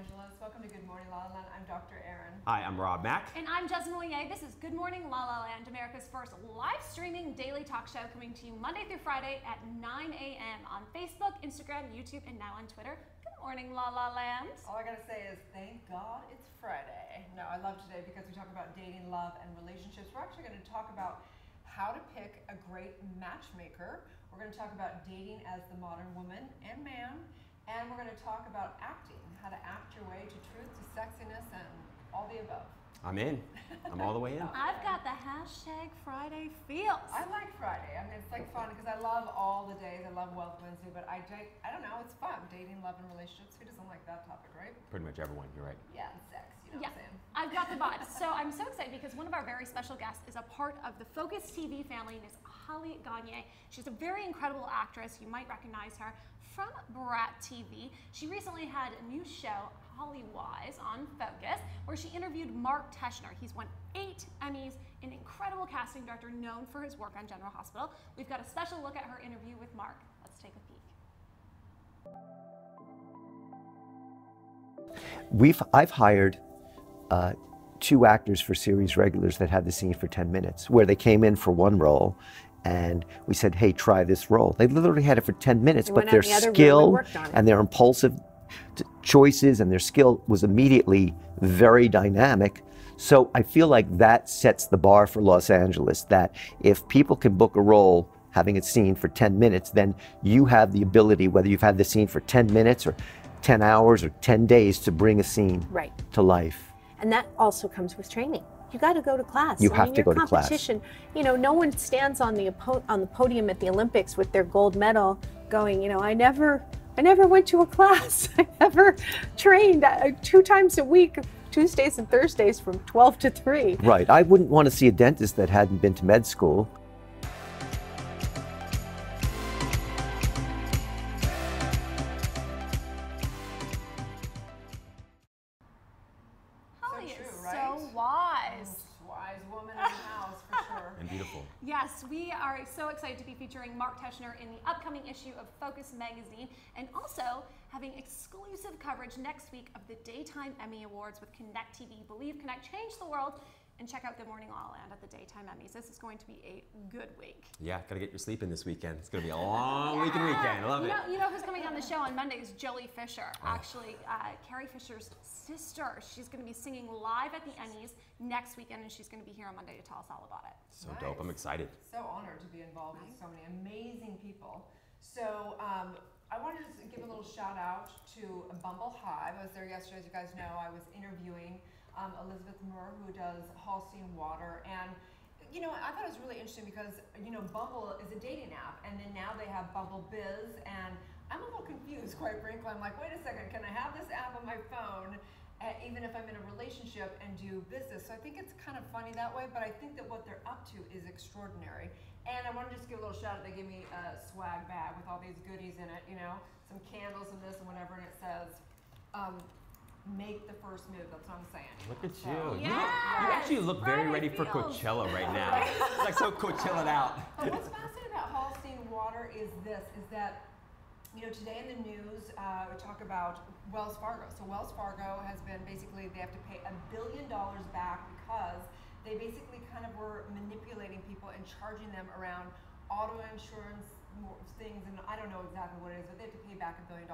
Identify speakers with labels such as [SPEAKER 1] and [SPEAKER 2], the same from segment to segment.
[SPEAKER 1] Angeles. Welcome to Good Morning LaLaLand. I'm Dr. Erin.
[SPEAKER 2] Hi, I'm Rob Mack.
[SPEAKER 3] And I'm Jasmine Lier. This is Good Morning LaLaLand, America's first live streaming daily talk show, coming to you Monday through Friday at 9 a.m. on Facebook, Instagram, YouTube, and now on Twitter. Good morning, LaLaLand.
[SPEAKER 1] All I gotta say is thank God it's Friday. No, I love today because we talk about dating, love, and relationships. We're actually going to talk about how to pick a great matchmaker. We're going to talk about dating as the modern woman and man. And we're going to talk about acting, how to act your way to truth, to sexiness, and all the above.
[SPEAKER 2] I'm in. I'm all the way in.
[SPEAKER 3] I've got the hashtag Friday feels.
[SPEAKER 1] I like Friday. I mean, it's like fun because I love all the days. I love Wealth Wednesday, but I don't know, it's fun. Dating, love, and relationships. Who doesn't like that topic, right?
[SPEAKER 2] Pretty much everyone, you're right.
[SPEAKER 1] Yeah, and sex, you know what I'm saying?
[SPEAKER 3] I've got the vibes. So I'm so excited because one of our very special guests is a part of the Focus TV family, and is Holly Gagne. She's a very incredible actress. You might recognize her from Brat TV. She recently had a new show, Holly Wise, on Focus, where she interviewed Mark Teschner. He's won 8 Emmys, an incredible casting director known for his work on General Hospital. We've got a special look at her interview with Mark. Let's take a peek.
[SPEAKER 4] I've hired 2 actors for series regulars that had the scene for 10 minutes, where they came in for one role and we said, hey, try this role. They literally had it for 10 minutes, but their skill and their impulsive choices and their skill was immediately very dynamic. So I feel like that sets the bar for Los Angeles, that if people can book a role having a scene for 10 minutes, then you have the ability, whether you've had the scene for 10 minutes or 10 hours or 10 days, to bring a scene to life.
[SPEAKER 5] And that also comes with training. You got to go to class.
[SPEAKER 4] You have to go to class.
[SPEAKER 5] Competition, you know, no one stands on the podium at the Olympics with their gold medal going, you know, I never went to a class. I never trained 2 times a week, Tuesdays and Thursdays from 12 to 3.
[SPEAKER 4] Right. I wouldn't want to see a dentist that hadn't been to med school.
[SPEAKER 3] Yes, we are so excited to be featuring Mark Teschner in the upcoming issue of Focus magazine, and also having exclusive coverage next week of the Daytime Emmy Awards with Connect TV. Believe, Connect, change the world. And check out Good Morning LaLaLand at the Daytime Emmys. This is going to be a good week. Yeah,
[SPEAKER 2] gotta get your sleep in this weekend. It's gonna be a long weekend. I love it.
[SPEAKER 3] You know who's coming on the show on Monday is Joey Fisher. Actually, Carrie Fisher's sister. She's gonna be singing live at the Emmys next weekend, and she's gonna be here on Monday to tell us all about it.
[SPEAKER 2] So dope, I'm excited.
[SPEAKER 1] So honored to be involved with so many amazing people. So I wanted to give a little shout out to Bumble Hive. I was there yesterday, as you guys know. I was interviewing Elizabeth Moore, who does Halstein Water, and you know, I thought it was really interesting because, you know, Bumble is a dating app, and then now they have Bumble Biz, and I'm a little confused, quite frankly. I'm like, wait a second, can I have this app on my phone even if I'm in a relationship and do business? So I think it's kind of funny that way, but I think that what they're up to is extraordinary. And I want to just give a little shout out. They gave me a swag bag with all these goodies in it, you know, some candles and this and whatever, and it says, make the first move. That's what I'm saying.
[SPEAKER 2] Look at you. You actually look very ready for Coachella right now. It's like so Coachella'd out.
[SPEAKER 1] But what's fascinating about Halstein Water is this, is that, you know, today in the news, we talk about Wells Fargo. So Wells Fargo has been basically, they have to pay $1 billion back because they basically kind of were manipulating people and charging them around auto insurance things, and I don't know exactly what it is, but they have to pay back $1 billion.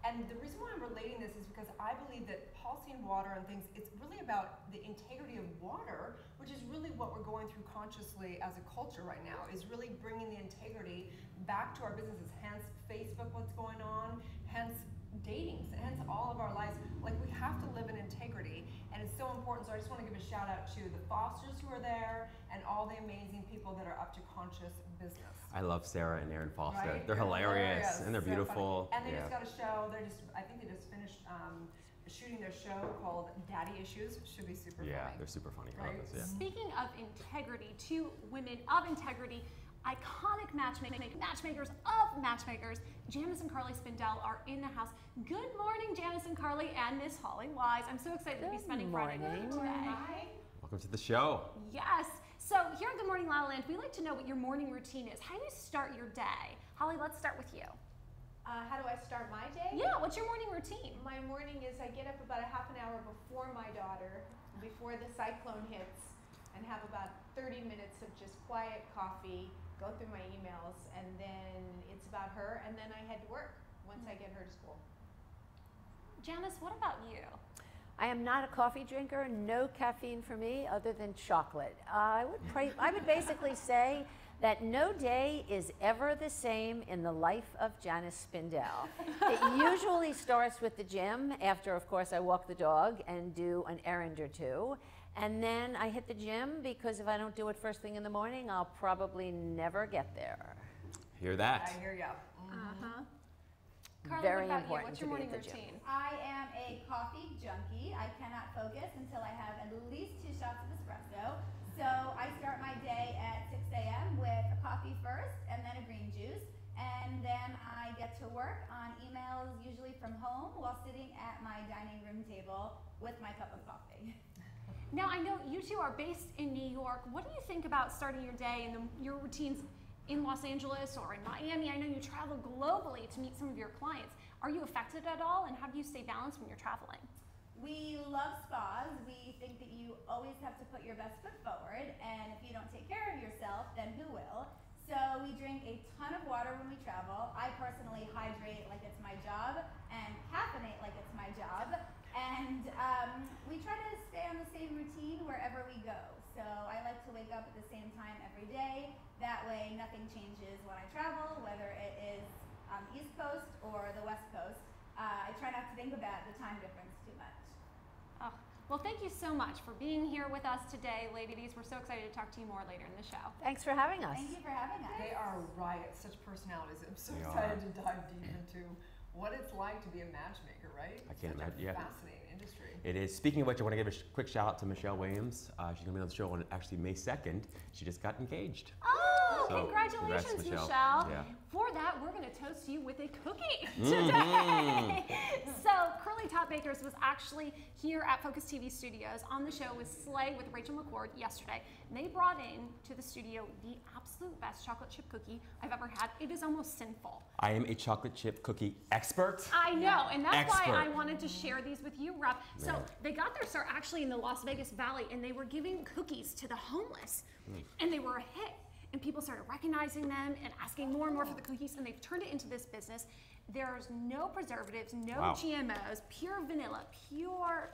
[SPEAKER 1] And the reason why I'm relating this is because I believe that Halstein Water and things, it's really about the integrity of water, which is really what we're going through consciously as a culture right now, is really bringing the integrity back to our businesses, hence Facebook, what's going on, hence dating, hence all of our lives. Like, we have to live in integrity, and it's so important. So I just want to give a shout out to the Fosters who are there and all the amazing people that are up to conscious business.
[SPEAKER 2] I love Sarah and Erin Foster.
[SPEAKER 1] Right?
[SPEAKER 2] They're hilarious and they're
[SPEAKER 1] so
[SPEAKER 2] beautiful.
[SPEAKER 1] Funny. And they just got a show. I think they just finished shooting their show called Daddy Issues. Should be super funny.
[SPEAKER 2] Yeah, they're super funny. I love this, yeah.
[SPEAKER 3] Speaking of integrity, 2 women of integrity, iconic matchmakers of matchmakers, Janice and Carly Spindell are in the house. Good morning, Janice and Carly, and Miss Holly Wise. I'm so excited to be spending Friday with you today.
[SPEAKER 2] Welcome to the show.
[SPEAKER 3] Yes. So here at Good Morning LaLaLand, we like to know what your morning routine is. How do you start your day? Holly, let's start with you.
[SPEAKER 5] How do I start my day?
[SPEAKER 3] Yeah, what's your morning routine?
[SPEAKER 5] My morning is I get up about a half an hour before my daughter, before the cyclone hits, and have about 30 minutes of just quiet coffee, go through my emails, and then it's about her, and then I head to work once I get her to school.
[SPEAKER 3] Janice, what about you?
[SPEAKER 6] I am not a coffee drinker, no caffeine for me other than chocolate. I would basically say that no day is ever the same in the life of Janice Spindell. It usually starts with the gym after, of course, I walk the dog and do an errand or two. And then I hit the gym because if I don't do it first thing in the morning, I'll probably never get there.
[SPEAKER 2] Hear that?
[SPEAKER 1] I hear ya.
[SPEAKER 3] Carly,
[SPEAKER 6] Very
[SPEAKER 3] what about you?
[SPEAKER 6] important
[SPEAKER 3] What's
[SPEAKER 6] to
[SPEAKER 3] your
[SPEAKER 6] be
[SPEAKER 3] morning
[SPEAKER 6] at the gym.
[SPEAKER 3] routine?
[SPEAKER 7] I am a coffee junkie. I cannot focus until I have at least 2 shots of espresso. So I start my day at 6 a.m. with a coffee first and then a green juice. And then I get to work on emails, usually from home, while sitting at my dining room table with my cup of coffee.
[SPEAKER 3] Now, I know you two are based in New York. What do you think about starting your day and your routines in Los Angeles or in Miami? I know you travel globally to meet some of your clients. Are you affected at all, and how do you stay balanced when you're traveling?
[SPEAKER 7] We love spas. We think that you always have to put your best foot forward, and if you don't take care of yourself, then who will? So we drink a ton of water when we travel. I personally hydrate like it's my job and caffeinate like it's my job. And we try to stay on the same routine wherever we go. So I like to wake up at the same time every day. That way nothing changes when I travel, whether it is East Coast or the West Coast. I try not to think about the time difference too much.
[SPEAKER 3] Oh, well, thank you so much for being here with us today, ladies. We're so excited to talk to you more later in the show.
[SPEAKER 6] Thanks for having us.
[SPEAKER 7] Thank you for having us.
[SPEAKER 1] They are right. Such personalities. I'm so
[SPEAKER 2] They
[SPEAKER 1] excited to dive deep into what it's like to be a matchmaker, right?
[SPEAKER 2] I can't
[SPEAKER 1] Such
[SPEAKER 2] imagine.
[SPEAKER 1] a
[SPEAKER 2] Yeah.
[SPEAKER 1] fascinating industry.
[SPEAKER 2] It is. Speaking of which, I want to give a quick shout out to Michelle Williams. She's going to be on the show on actually May 2nd. She just got engaged.
[SPEAKER 3] Oh,
[SPEAKER 2] So,
[SPEAKER 3] congratulations,
[SPEAKER 2] congrats, Michelle.
[SPEAKER 3] Michelle.
[SPEAKER 2] Yeah.
[SPEAKER 3] For that, we're going to toast you with a cookie today. So, Curly Top Bakers was actually here at Focus TV Studios on the show with Slay with Rachel McCord yesterday. And they brought in to the studio the absolute best chocolate chip cookie I've ever had. It is almost sinful.
[SPEAKER 2] I am a chocolate chip cookie expert.
[SPEAKER 3] I know, and that's why
[SPEAKER 2] Expert.
[SPEAKER 3] I wanted to share these with you, Rob. So they got their start actually in the Las Vegas Valley, and they were giving cookies to the homeless, and they were a hit. And people started recognizing them and asking more and more for the cookies, and they've turned it into this business. There's no preservatives, no GMOs, pure vanilla, pure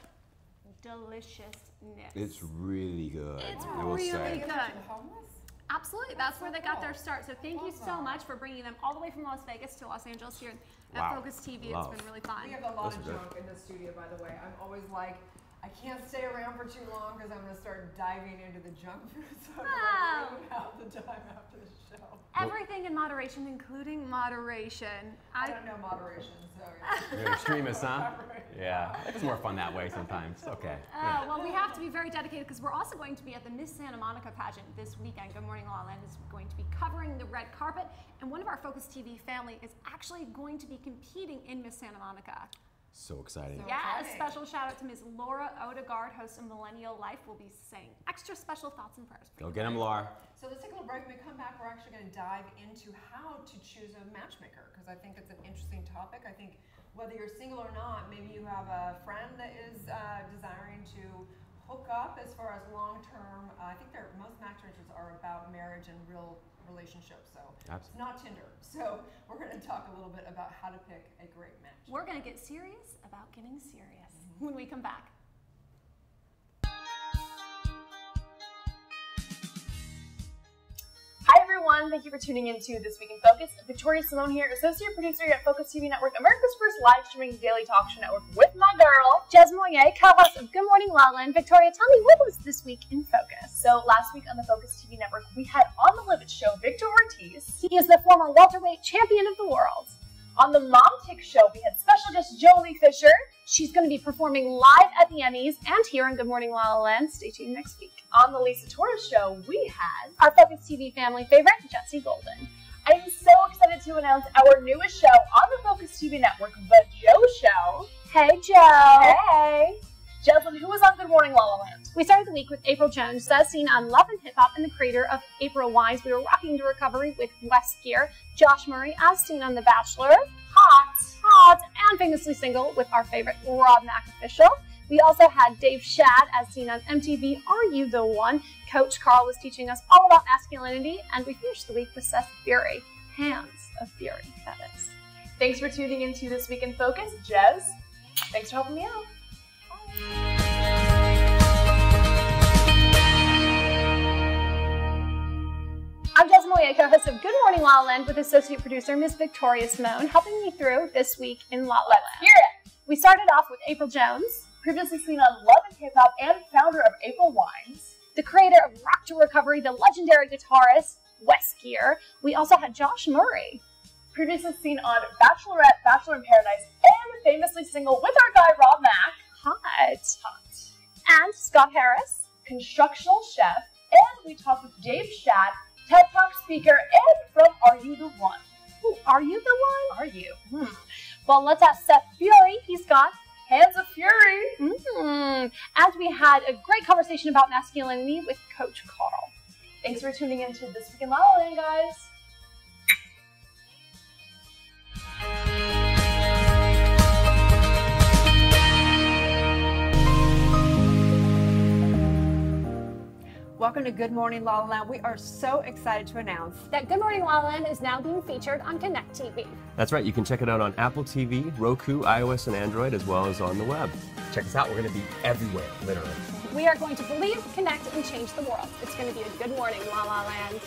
[SPEAKER 3] deliciousness.
[SPEAKER 2] It's really good.
[SPEAKER 3] It's
[SPEAKER 2] I will
[SPEAKER 3] really
[SPEAKER 2] say.
[SPEAKER 3] good.
[SPEAKER 1] The homeless?
[SPEAKER 3] Absolutely, that's where they got their
[SPEAKER 1] cool.
[SPEAKER 3] start. So thank you so much for bringing them all the way from Las Vegas to Los Angeles here at
[SPEAKER 2] Wow.
[SPEAKER 3] Focus TV.
[SPEAKER 2] Love.
[SPEAKER 3] It's been really fun.
[SPEAKER 1] We have a lot
[SPEAKER 2] Those
[SPEAKER 1] of
[SPEAKER 2] are good.
[SPEAKER 1] junk in the studio, by the way. I'm always like, I can't stay around for too long because I'm going to start diving into the junk food. So I'm going to have the time after the show.
[SPEAKER 3] Everything in moderation, including moderation.
[SPEAKER 1] I don't know moderation, so
[SPEAKER 2] You're an extremist, huh? Yeah. It's more fun that way sometimes. Okay. Yeah.
[SPEAKER 3] Well, we have to be very dedicated because we're also going to be at the Miss Santa Monica pageant this weekend. Good Morning LaLaLand is going to be covering the red carpet, and one of our Focus TV family is actually going to be competing in Miss Santa Monica.
[SPEAKER 2] So exciting.
[SPEAKER 3] Yeah, a
[SPEAKER 1] exciting.
[SPEAKER 3] special shout out to Ms. Laura Odegaard, host of Millennial Life, will be saying extra special thoughts and prayers for
[SPEAKER 2] Go
[SPEAKER 3] you.
[SPEAKER 2] get him, Laura.
[SPEAKER 1] So let's take a little break. When we come back, we're actually going to dive into how to choose a matchmaker because I think it's an interesting topic. I think whether you're single or not, maybe you have a friend that is desiring to hook up as far as long-term. I think most matchmakers are about marriage and real relationships. So it's not Tinder. So we're going to talk a little bit about how to pick a great match.
[SPEAKER 3] We're going to get serious about getting serious when we come back.
[SPEAKER 8] Hi everyone, thank you for tuning into This Week in Focus. Victoria Simone here, Associate Producer at Focus TV Network, America's first live streaming daily talk show network with my girl,
[SPEAKER 9] Jez Moyer, co-host of Good Morning LaLaLand. Victoria, tell me, what was This Week in Focus?
[SPEAKER 8] So last week on the Focus TV Network, we had on the Live It Show, Victor Ortiz.
[SPEAKER 9] He is the former welterweight champion of the world.
[SPEAKER 8] On the Mom Tick Show, we had special guest Jolie Fisher.
[SPEAKER 9] She's going to be performing live at the Emmys and here on Good Morning LaLaLand. Stay tuned next week.
[SPEAKER 8] On the Lisa Torres Show, we had
[SPEAKER 9] Our Focus TV family favorite, Jessie Golden.
[SPEAKER 8] I am so excited to announce our newest show on the Focus TV Network, The Joe Show.
[SPEAKER 9] Hey, Joe.
[SPEAKER 8] Hey!
[SPEAKER 9] Jeslyn, who was on Good Morning La La Land?
[SPEAKER 3] We started the week with April Jones, as seen on Love and Hip Hop, and the creator of April Wines. We were rocking to recovery with Wes Gear. Josh Murray, as seen on The Bachelor, hot, and famously single with our favorite Rob Mac official. We also had Dave Shad, as seen on MTV, Are You the One? Coach Carl was teaching us all about masculinity, and we finished the week with Seth Fury. Hands of Fury, that is.
[SPEAKER 9] Thanks for tuning into This Week in Focus. Jez, thanks for helping me out. I'm Jez Moye, co-host of Good Morning La La Land with associate producer Miss Victoria Simone, helping me through This Week in La La Land. Let's hear it! We started off with April Jones, previously seen on Love and Hip Hop and founder of April Wines. The creator of Rock to Recovery, the legendary guitarist Wes Gear. We also had Josh Murray, previously seen on Bachelorette, Bachelor in Paradise, and famously single with our guy Rob Mac. Hot. And Scott Harris, constructional chef, and we talked with Dave Shad, TED Talk speaker, and from Are You the One?
[SPEAKER 3] Ooh, Are You the One?
[SPEAKER 9] Are you?
[SPEAKER 3] Well, let's ask Seth Fury. He's got
[SPEAKER 9] Hands of Fury.
[SPEAKER 3] And we had a great conversation about masculinity with Coach Carl.
[SPEAKER 9] Thanks for tuning in to This Week in La La Land, guys.
[SPEAKER 5] Welcome to Good Morning La La Land. We are so excited to announce
[SPEAKER 3] that Good Morning La La Land is now being featured on Connect TV.
[SPEAKER 10] That's right. You can check it out on Apple TV, Roku, iOS, and Android, as well as on the web.
[SPEAKER 2] Check us out. We're going to be everywhere, literally.
[SPEAKER 3] We are going to believe, connect, and change the world. It's going to be a Good Morning La La Land.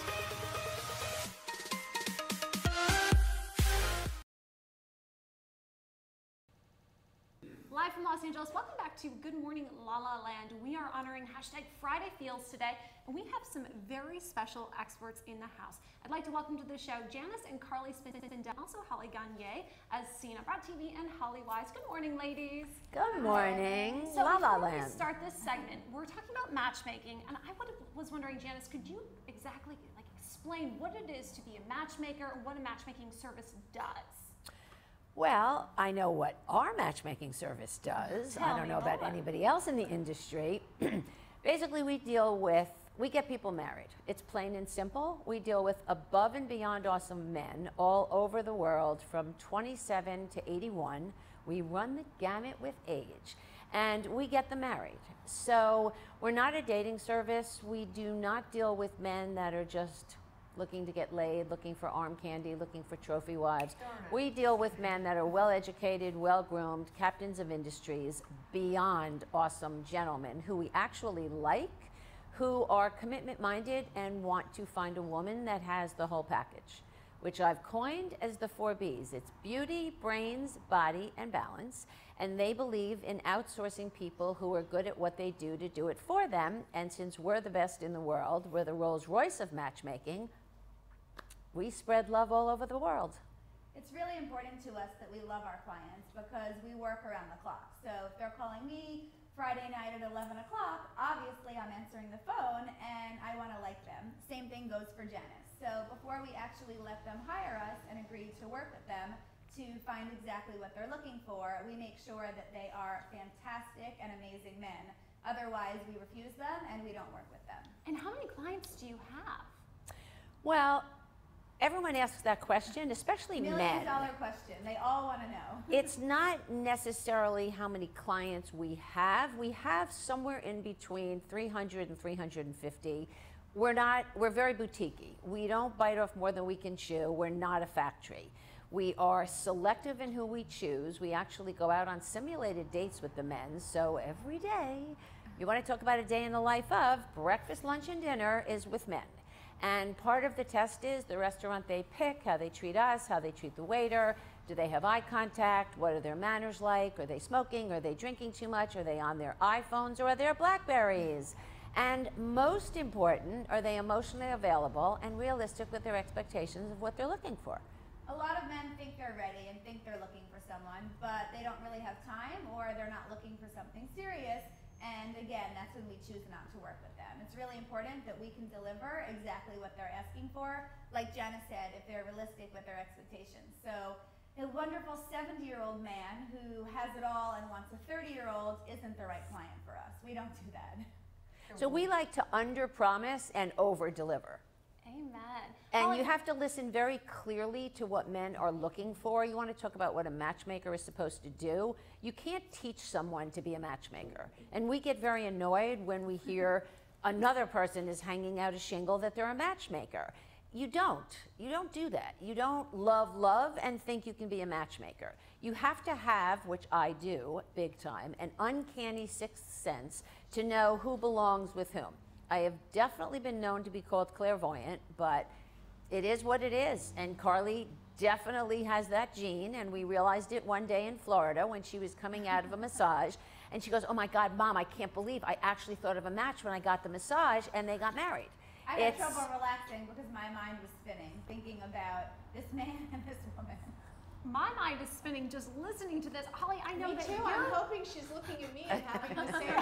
[SPEAKER 3] Live from Los Angeles, welcome back to Good Morning La La Land. We are honoring #FridayFeels today, and we have some very special experts in the house. I'd like to welcome to the show Janice and Carly Spindell, also Holly Gagne, as seen on Brat TV, and Holly Wise. Good morning, ladies.
[SPEAKER 6] Good morning,
[SPEAKER 3] So
[SPEAKER 6] La La
[SPEAKER 3] before we
[SPEAKER 6] Land.
[SPEAKER 3] start this segment, we're talking about matchmaking, and I was wondering, Janice, could you exactly explain what it is to be a matchmaker, what a matchmaking service does?
[SPEAKER 6] Well, I know what our matchmaking service does. I don't know about anybody else in the industry. Basically, we get people married. It's plain and simple. We deal with above and beyond awesome men all over the world from 27 to 81. We run the gamut with age, and we get them married. So we're not a dating service. We do not deal with men that are just looking to get laid, looking for arm candy, looking for trophy wives. We deal with men that are well-educated, well-groomed, captains of industries, beyond awesome gentlemen who we actually like, who are commitment-minded and want to find a woman that has the whole package, which I've coined as the 4 Bs. It's beauty, brains, body, and balance. And they believe in outsourcing people who are good at what they do to do it for them. And since we're the best in the world, we're the Rolls Royce of matchmaking, we spread love all over the world.
[SPEAKER 7] It's really important to us that we love our clients because we work around the clock. So if they're calling me Friday night at 11 o'clock, obviously I'm answering the phone and I want to like them. Same thing goes for Janice. So before we actually let them hire us and agree to work with them to find exactly what they're looking for, we make sure that they are fantastic and amazing men. Otherwise, we refuse them and we don't work with them.
[SPEAKER 3] And how many clients do you have?
[SPEAKER 6] Well, everyone asks that question, especially men.
[SPEAKER 7] $1 million question. They all want to know.
[SPEAKER 6] It's not necessarily how many clients we have. We have somewhere in between 300 and 350. We're very boutique-y. We don't bite off more than we can chew. We're not a factory. We are selective in who we choose. We actually go out on simulated dates with the men. So every day, you want to talk about a day in the life of, breakfast, lunch, and dinner is with men. And part of the test is the restaurant they pick, how they treat us, how they treat the waiter, do they have eye contact, what are their manners like, are they smoking, are they drinking too much, are they on their iPhones or are they Blackberries? And most important, are they emotionally available and realistic with their expectations of what they're looking for?
[SPEAKER 7] A lot of men think they're ready and think they're looking for someone, but they don't really have time or they're not looking for something serious. And again, that's when we choose not to work with them. It's really important that we can deliver exactly what they're asking for. Like Janice said, if they're realistic with their expectations. So a wonderful 70-year-old man who has it all and wants a 30-year-old isn't the right client for us. We don't do that.
[SPEAKER 6] So we like to under-promise and over-deliver.
[SPEAKER 3] Amen.
[SPEAKER 6] And you have to listen very clearly to what men are looking for. You want to talk about what a matchmaker is supposed to do. You can't teach someone to be a matchmaker. And we get very annoyed when we hear another person is hanging out a shingle that they're a matchmaker. You don't do that. You don't love and think you can be a matchmaker. You have to have, which I do big time, an uncanny sixth sense to know who belongs with whom. I have definitely been known to be called clairvoyant, but it is what it is. And Carly definitely has that gene, and we realized it one day in Florida when she was coming out of a massage, and she goes, "Oh my God, Mom, I can't believe I actually thought of a match when I got the massage," and they got married.
[SPEAKER 7] I had trouble relaxing because my mind was spinning, thinking about this man and this woman.
[SPEAKER 3] My mind is spinning just listening to this. Holly, I know
[SPEAKER 5] Me
[SPEAKER 3] that
[SPEAKER 5] too.
[SPEAKER 3] you're...
[SPEAKER 5] I'm hoping she's looking at me and having the same
[SPEAKER 3] Okay.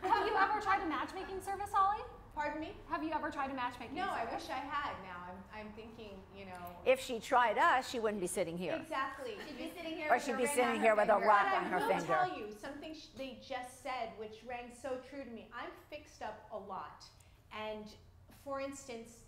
[SPEAKER 3] Have you ever tried a matchmaking service, Holly?
[SPEAKER 5] Pardon me?
[SPEAKER 3] Have you ever tried a matchmaking
[SPEAKER 5] No,
[SPEAKER 3] service?
[SPEAKER 5] I wish I had now. I'm thinking, you know.
[SPEAKER 6] If she tried us, she wouldn't be sitting here.
[SPEAKER 5] Exactly.
[SPEAKER 7] She'd be sitting here
[SPEAKER 6] Or she'd be sitting here with a rock on her
[SPEAKER 5] But I will
[SPEAKER 6] finger.
[SPEAKER 5] tell you something they just said, which rang so true to me. I'm fixed up a lot. And for instance,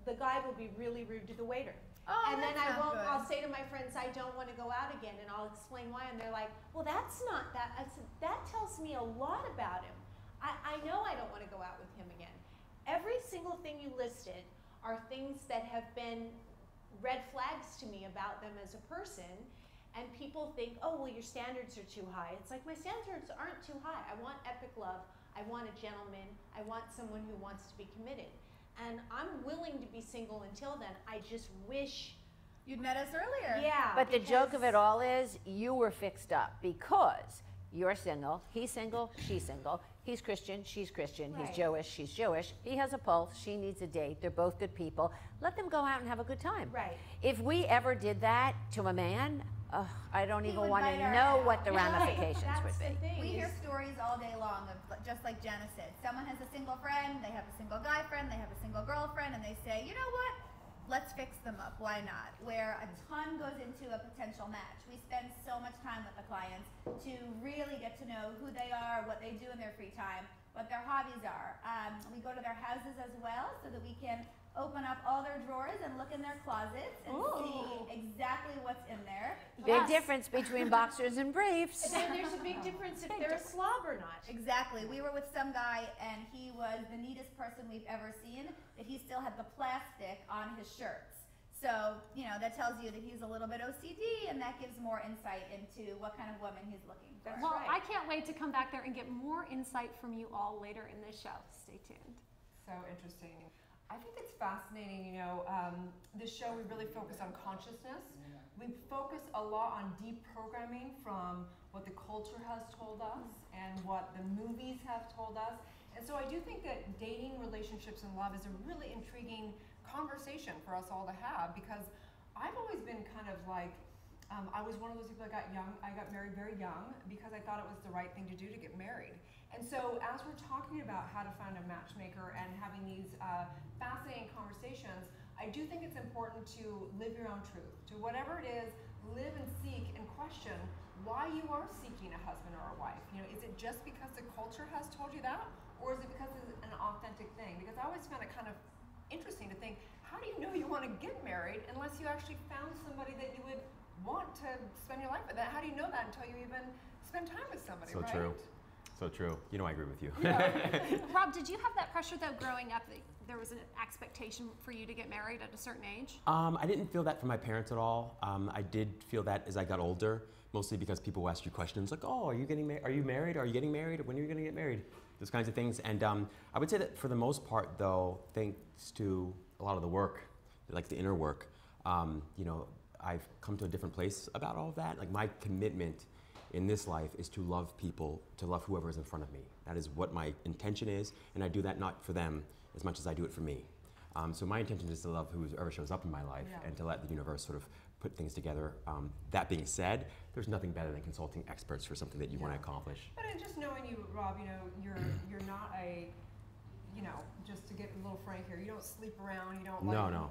[SPEAKER 5] the guy will be really rude to the waiter.
[SPEAKER 7] Oh,
[SPEAKER 5] and then
[SPEAKER 7] that's not good.
[SPEAKER 5] I'll say to my friends, I don't want to go out again, and I'll explain why, and they're like, well, that's not that. I said, that tells me a lot about him. I know I don't want to go out with him again. Every single thing you listed are things that have been red flags to me about them as a person, and people think, oh, well, your standards are too high. It's like, my standards aren't too high. I want epic love. I want a gentleman. I want someone who wants to be committed. And I'm willing to be single until then. I just wish
[SPEAKER 7] You'd met us earlier.
[SPEAKER 5] Yeah.
[SPEAKER 6] But the joke of it all is you were fixed up because you're single, he's single, she's single, he's Christian, she's Christian,
[SPEAKER 5] Right.
[SPEAKER 6] he's Jewish, she's Jewish, he has a pulse, she needs a date, they're both good people. Let them go out and have a good time.
[SPEAKER 5] Right.
[SPEAKER 6] If we ever did that to a man, I don't
[SPEAKER 7] He
[SPEAKER 6] even
[SPEAKER 7] would
[SPEAKER 6] want to
[SPEAKER 7] bite our
[SPEAKER 6] know
[SPEAKER 7] head
[SPEAKER 6] what
[SPEAKER 7] off.
[SPEAKER 6] the
[SPEAKER 7] Right.
[SPEAKER 6] ramifications
[SPEAKER 5] That's
[SPEAKER 6] would
[SPEAKER 5] the
[SPEAKER 6] be.
[SPEAKER 5] thing.
[SPEAKER 7] We
[SPEAKER 5] is-
[SPEAKER 7] hear stories all day long of, just like Jenna said, someone has a single friend, they have a single guy friend, they have a single girlfriend, and they say, you know what? Let's fix them up. Why not? Where a ton goes into a potential match. We spend so much time with the clients to really get to know who they are, what they do in their free time, what their hobbies are. We go to their houses as well so that we can open up all their drawers and look in their closets and see exactly what's in there.
[SPEAKER 6] Big difference between boxers and briefs.
[SPEAKER 5] And then there's a big difference if they're a slob or not.
[SPEAKER 7] Exactly. We were with some guy and he was the neatest person we've ever seen, but he still had the plastic on his shirts. So, you know, that tells you that he's a little bit OCD, and that gives more insight into what kind of woman he's looking for.
[SPEAKER 3] Well, I can't wait to come back there and get more insight from you all later in this show. Stay tuned.
[SPEAKER 1] So interesting. I think it's fascinating, you know, this show we really focus on consciousness. We focus a lot on deprogramming from what the culture has told us and what the movies have told us. And so I do think that dating, relationships, and love is a really intriguing conversation for us all to have, because I've always been kind of like, I was one of those people that I got married very young because I thought it was the right thing to do to get married. And so as we're talking about how to find a matchmaker and having these fascinating conversations, I do think it's important to live your own truth. To whatever it is, live and seek and question why you are seeking a husband or a wife. You know, is it just because the culture has told you that? Or is it because it's an authentic thing? Because I always found it kind of interesting to think, how do you know you want to get married unless you actually found somebody that you would want to spend your life with? How do you know that until you even spend time with somebody,
[SPEAKER 2] So
[SPEAKER 1] right?
[SPEAKER 2] true. So true. You know I agree with you.
[SPEAKER 3] Rob, did you have that pressure though growing up that there was an expectation for you to get married at a certain age?
[SPEAKER 2] I didn't feel that from my parents at all. I did feel that as I got older, mostly because people ask you questions like, "Oh, are you married? Are you getting married? When are you going to get married?" Those kinds of things. And I would say that for the most part, though, thanks to a lot of the work, like the inner work, you know, I've come to a different place about all of that. Like my commitment in this life is to love people, to love whoever is in front of me. That is what my intention is, and I do that not for them as much as I do it for me. So my intention is to love whoever shows up in my life and to let the universe sort of put things together. That being said, there's nothing better than consulting experts for something that you want to accomplish.
[SPEAKER 1] But just knowing you, Rob, you know, you're not a you know, just to get a little frank here, you don't sleep around, you don't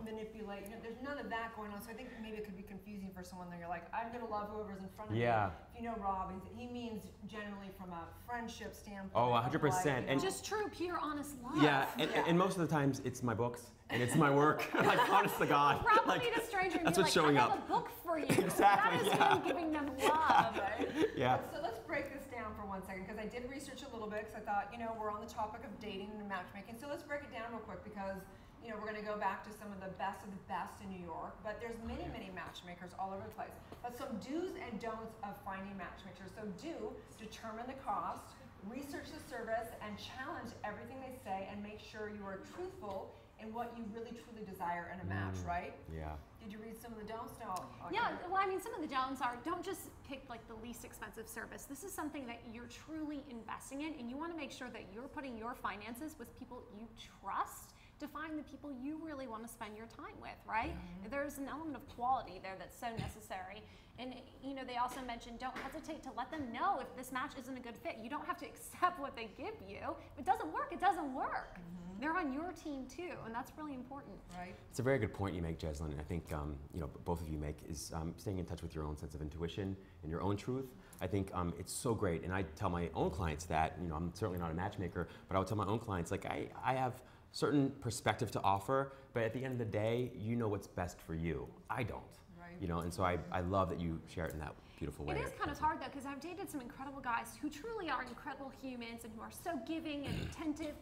[SPEAKER 1] manipulate, you know, there's none of that going on. So I think maybe it could be confusing for someone that you're like, I'm gonna love whoever's in front of me. If you know Rob, he means generally from a friendship standpoint.
[SPEAKER 2] Oh, 100%.
[SPEAKER 1] Like,
[SPEAKER 2] and
[SPEAKER 3] just true, pure, honest love.
[SPEAKER 2] Yeah, and most of the times it's my books and it's my work. Like, honest to God.
[SPEAKER 3] Rob will
[SPEAKER 2] like,
[SPEAKER 3] meet a stranger and
[SPEAKER 2] that's
[SPEAKER 3] be
[SPEAKER 2] what's
[SPEAKER 3] like,
[SPEAKER 2] showing
[SPEAKER 3] I have
[SPEAKER 2] up.
[SPEAKER 3] a book for you.
[SPEAKER 2] Exactly,
[SPEAKER 3] That is him giving them love.
[SPEAKER 1] Right?
[SPEAKER 2] Yeah.
[SPEAKER 1] So let's break this down for 1 second, because I did research a little bit, because I thought, you know, we're on the topic of dating and matchmaking. So let's break it down real quick, because, you know, we're going to go back to some of the best in New York, but there's many matchmakers all over the place. But some do's and don'ts of finding matchmakers. So do determine the cost, research the service, and challenge everything they say, and make sure you are truthful in what you really truly desire in a match, right?
[SPEAKER 2] Yeah.
[SPEAKER 1] Did you read some of the don'ts? No.
[SPEAKER 3] Yeah, well, I mean, some of the don'ts are, don't just pick like the least expensive service. This is something that you're truly investing in, and you want to make sure that you're putting your finances with people you trust to find the people you really want to spend your time with, right? There's an element of quality there that's so necessary. And, you know, they also mentioned, don't hesitate to let them know if this match isn't a good fit. You don't have to accept what they give you. If it doesn't work, it doesn't work. They're on your team too, and that's really important.
[SPEAKER 1] Right.
[SPEAKER 2] It's a very good point you make, Jeslyn, and I think you know, both of you make, is staying in touch with your own sense of intuition and your own truth. I think it's so great, and I tell my own clients that, you know, I'm certainly not a matchmaker, but I would tell my own clients, like, I have certain perspective to offer, but at the end of the day, you know what's best for you. I don't. Right. You know, and so I love that you share it in that beautiful way.
[SPEAKER 3] It is kind of hard though, because I've dated some incredible guys who truly are incredible humans and who are so giving and attentive,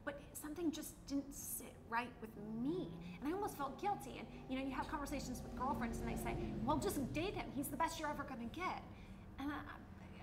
[SPEAKER 3] but something just didn't sit right with me. And I almost felt guilty. And you know, you have conversations with girlfriends and they say, well, just date him. He's the best you're ever gonna get. And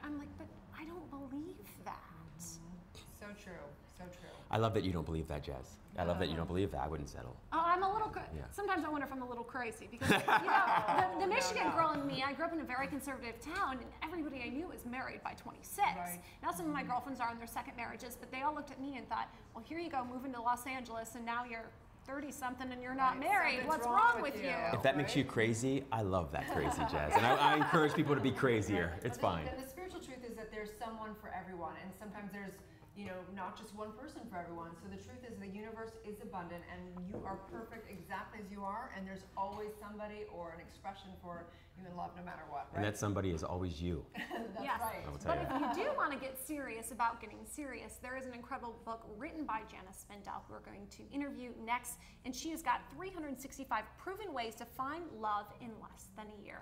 [SPEAKER 3] I'm like, but I don't believe that.
[SPEAKER 1] So true, so true.
[SPEAKER 2] I love that you don't believe that, Jazz. I love that you don't believe that. I wouldn't settle.
[SPEAKER 3] Oh, I'm a little, sometimes I wonder if I'm a little crazy, because you know, the Michigan girl in me, I grew up in a very conservative town, and everybody I knew was married by 26.
[SPEAKER 1] Right.
[SPEAKER 3] Now some of my girlfriends are in their second marriages, but they all looked at me and thought, well, here you go, moving to Los Angeles, and now you're 30-something and you're not married.
[SPEAKER 1] Something's
[SPEAKER 3] What's wrong with you?
[SPEAKER 2] If that makes you crazy, I love that crazy, Jazz. And I encourage people to be crazier. It's fine.
[SPEAKER 1] The spiritual truth is that there's someone for everyone, and sometimes there's, you know, not just one person for everyone. So the truth is the universe is abundant, and you are perfect exactly as you are, and there's always somebody or an expression for you in love no matter what, right?
[SPEAKER 2] And that somebody is always you.
[SPEAKER 1] That's
[SPEAKER 3] yes.
[SPEAKER 1] right.
[SPEAKER 3] But if you do want to get serious about getting serious, there is an incredible book written by Janice Spindell, who we're going to interview next, and she has got 365 proven ways to find love in less than a year.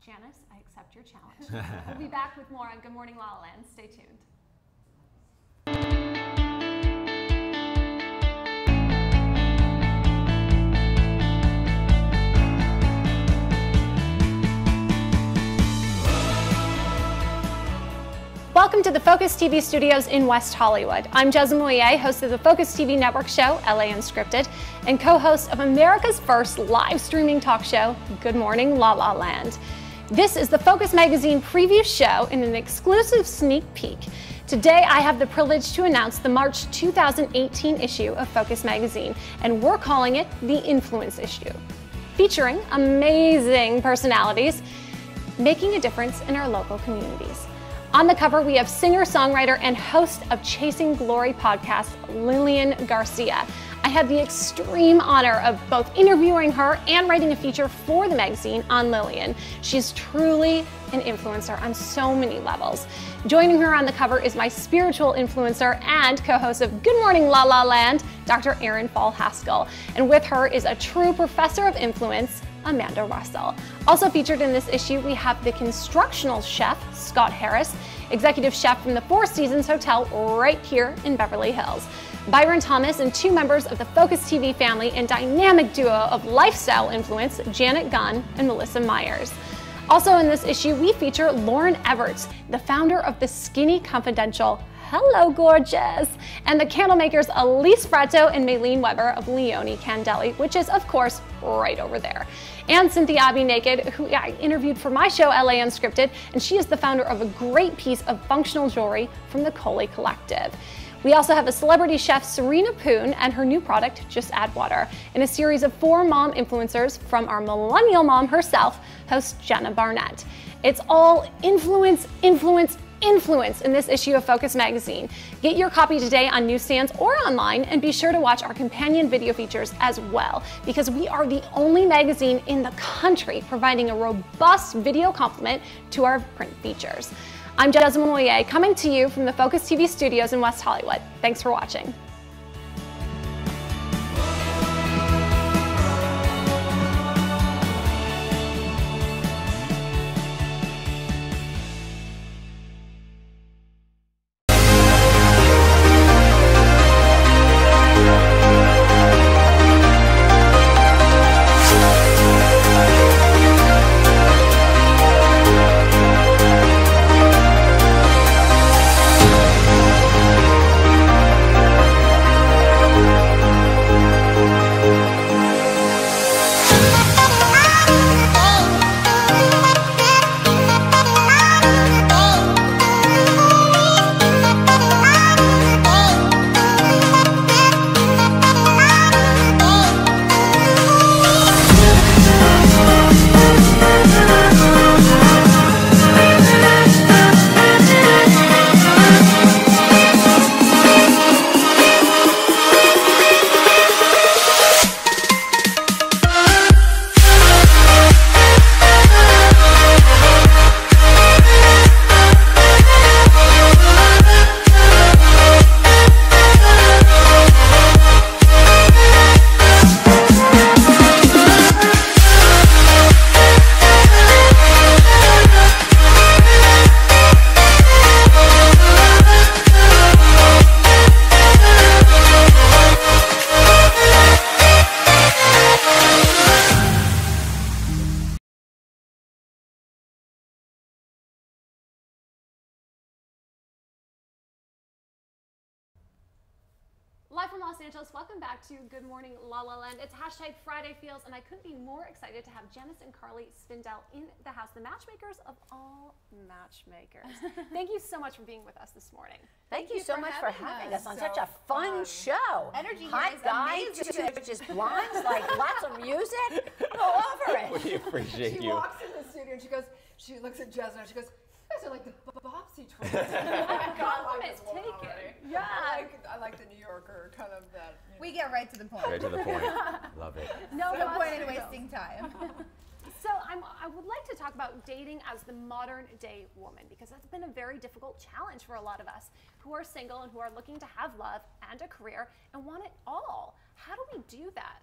[SPEAKER 3] Janice, I accept your challenge. We'll be back with more on Good Morning La La Land. Stay tuned. Welcome to the Focus TV studios in West Hollywood. I'm Jessamine Moyer, host of the Focus TV network show, LA Unscripted, and co-host of America's first live streaming talk show, Good Morning La La Land. This is the Focus magazine preview show in an exclusive sneak peek. Today, I have the privilege to announce the March 2018 issue of Focus magazine, and we're calling it the Influence issue, featuring amazing personalities making a difference in our local communities. On the cover, we have singer-songwriter and host of Chasing Glory podcast, Lillian Garcia. I had the extreme honor of both interviewing her and writing a feature for the magazine on Lillian. She's truly an influencer on so many levels. Joining her on the cover is my spiritual influencer and co-host of Good Morning La La Land, Dr. Erin Haskell. And with her is a true professor of influence, Amanda Russell. Also featured in this issue, we have the constructional chef, Scott Harris, executive chef from the Four Seasons Hotel right here in Beverly Hills. Byron Thomas and two members of the Focus TV family and dynamic duo of lifestyle influence, Janet Gunn and Melissa Myers. Also in this issue, we feature Lauren Everts, the founder of the Skinny Confidential, hello gorgeous, and the candle makers Elise Fratto and Maylene Weber of Leone Candeli, which is of course right over there. And Cynthia Abbey Naked, who I interviewed for my show LA Unscripted, and she is the founder of a great piece of functional jewelry from the Coley Collective. We also have a celebrity chef, Serena Poon, and her new product, Just Add Water, and a series of 4 mom influencers from our millennial mom herself, host Jenna Barnett. It's all influence, influence, influence in this issue of Focus magazine. Get your copy today on newsstands or online, and be sure to watch our companion video features as well, because we are the only magazine in the country providing a robust video complement to our print features. I'm Jasmine Moyer, coming to you from the Focus TV studios in West Hollywood. Thanks for watching. Live from Los Angeles, welcome back to Good Morning La La Land. It's hashtag Friday Feels, and I couldn't be more excited to have Janice and Carly Spindell in the house, the matchmakers of all matchmakers. Thank you so much for being with us this morning.
[SPEAKER 6] Thank you so much for having us on such a fun show.
[SPEAKER 7] Energy here
[SPEAKER 6] Hot
[SPEAKER 7] is
[SPEAKER 6] guys,
[SPEAKER 7] amazing.
[SPEAKER 6] just blondes, like lots of music. Go over it.
[SPEAKER 2] We appreciate
[SPEAKER 1] She
[SPEAKER 2] you.
[SPEAKER 1] walks in the studio and she looks at Jasmine and she goes, "You guys are like the Bobsy twins." I like this woman already.
[SPEAKER 3] Yeah.
[SPEAKER 1] I like the New Yorker kind of that.
[SPEAKER 7] We get right to the point.
[SPEAKER 2] Right to the point. Love it.
[SPEAKER 3] No,
[SPEAKER 7] No point in wasting time.
[SPEAKER 3] So I would like to talk about dating as the modern day woman, because that's been a very difficult challenge for a lot of us who are single and who are looking to have love and a career and want it all. How do we do that?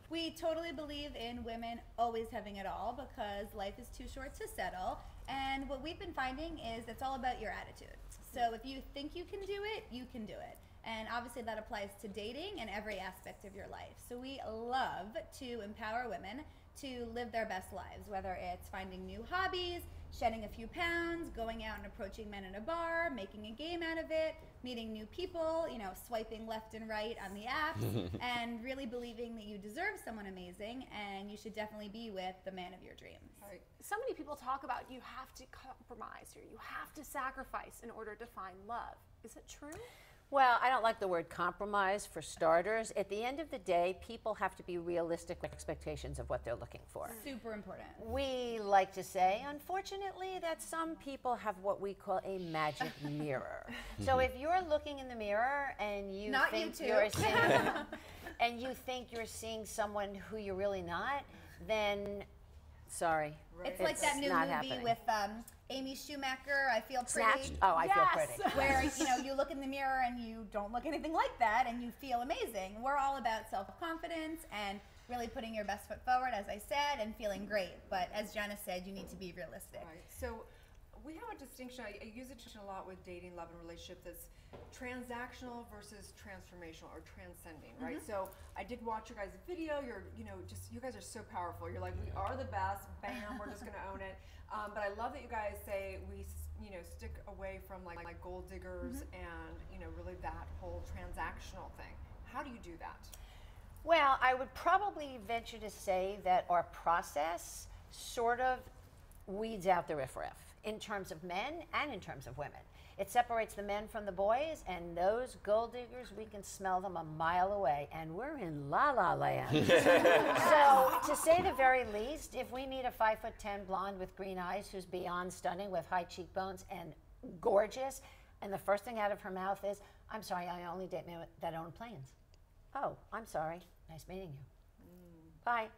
[SPEAKER 7] We totally believe in women always having it all, because life is too short to settle. And what we've been finding is it's all about your attitude. So if you think you can do it, you can do it. And obviously that applies to dating and every aspect of your life. So we love to empower women to live their best lives, whether it's finding new hobbies, shedding a few pounds, going out and approaching men in a bar, making a game out of it, meeting new people, you know, swiping left and right on the apps, and really believing that you deserve someone amazing and you should definitely be with the man of your dreams.
[SPEAKER 1] Right.
[SPEAKER 3] So many people talk about you have to compromise or you have to sacrifice in order to find love. Is it true?
[SPEAKER 6] Well, I don't like the word compromise for starters. At the end of the day, people have to be realistic with expectations of what they're looking for.
[SPEAKER 7] Super important.
[SPEAKER 6] We like to say, unfortunately, that some people have what we call a magic mirror. So if you're looking in the mirror and you
[SPEAKER 7] Not
[SPEAKER 6] think
[SPEAKER 7] you
[SPEAKER 6] you're
[SPEAKER 7] too.
[SPEAKER 6] seeing, and you think you're seeing someone who you're really not, then sorry,
[SPEAKER 7] It's like that new
[SPEAKER 6] not
[SPEAKER 7] movie
[SPEAKER 6] happening.
[SPEAKER 7] with Amy Schumacher, I Feel Pretty.
[SPEAKER 6] Snatched? Oh, I feel
[SPEAKER 3] Yes.
[SPEAKER 6] pretty.
[SPEAKER 7] Where, you know, you look in the mirror and you don't look anything like that and you feel amazing. We're all about self-confidence and really putting your best foot forward, as I said, and feeling great. But as Janice said, you need to be realistic.
[SPEAKER 1] Right. So we have a distinction. I use it a lot with dating, love, and relationship. That's transactional versus transformational or transcending, right? So I did watch your guys' video. You guys are so powerful. You're like, we are the best. Bam, we're just gonna own it. But I love that you guys say we, stick away from like gold diggers and really that whole transactional thing. How do you do that?
[SPEAKER 6] Well, I would probably venture to say that our process sort of weeds out the riffraff in terms of men and in terms of women. It separates the men from the boys, and those gold diggers, we can smell them a mile away, and we're in La La Land. So, to say the very least, if we meet a 5'10" blonde with green eyes who's beyond stunning with high cheekbones and gorgeous, and the first thing out of her mouth is, "I'm sorry, I only date men that own planes." "Oh, I'm sorry. Nice meeting you. Bye."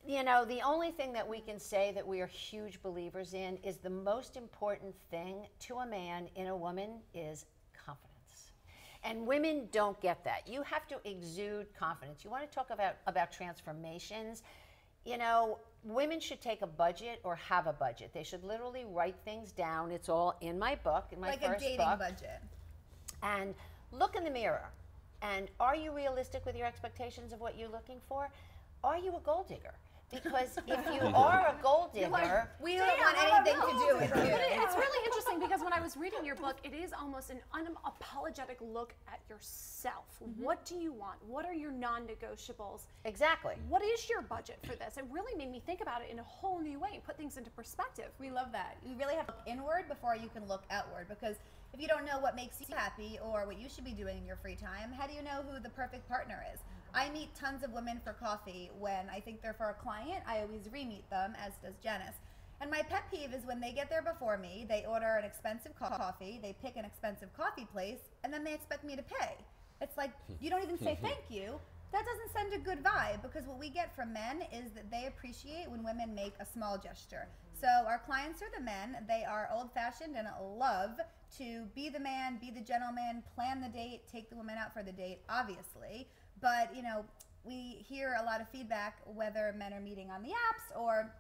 [SPEAKER 6] You know, the only thing that we can say that we are huge believers in is the most important thing to a man in a woman is confidence. And women don't get that. You have to exude confidence. You want to talk about transformations. You know, women should take a budget or have a budget. They should literally write things down. It's all in my book, in my
[SPEAKER 7] like
[SPEAKER 6] first
[SPEAKER 7] a dating
[SPEAKER 6] book.
[SPEAKER 7] budget.
[SPEAKER 6] And look in the mirror. And are you realistic with your expectations of what you're looking for? Are you a gold digger? Because if you are a gold digger,
[SPEAKER 7] we don't want anything to do with you.
[SPEAKER 3] It's really interesting because when I was reading your book, it is almost an unapologetic look at yourself. What do you want? What are your non-negotiables?
[SPEAKER 6] Exactly.
[SPEAKER 3] What is your budget for this? It really made me think about it in a whole new way and put things into perspective.
[SPEAKER 7] We love that. You really have to look inward before you can look outward, because if you don't know what makes you happy or what you should be doing in your free time, how do you know who the perfect partner is? I meet tons of women for coffee. When I think they're for a client, I always re-meet them, as does Janice. And my pet peeve is when they get there before me, they order an expensive coffee, they pick an expensive coffee place, and then they expect me to pay. It's like, you don't even say thank you. That doesn't send a good vibe, because what we get from men is that they appreciate when women make a small gesture. So our clients are the men. They are old-fashioned and love to be the man, be the gentleman, plan the date, take the woman out for the date, obviously. But, you know, we hear a lot of feedback, whether men are meeting on the apps or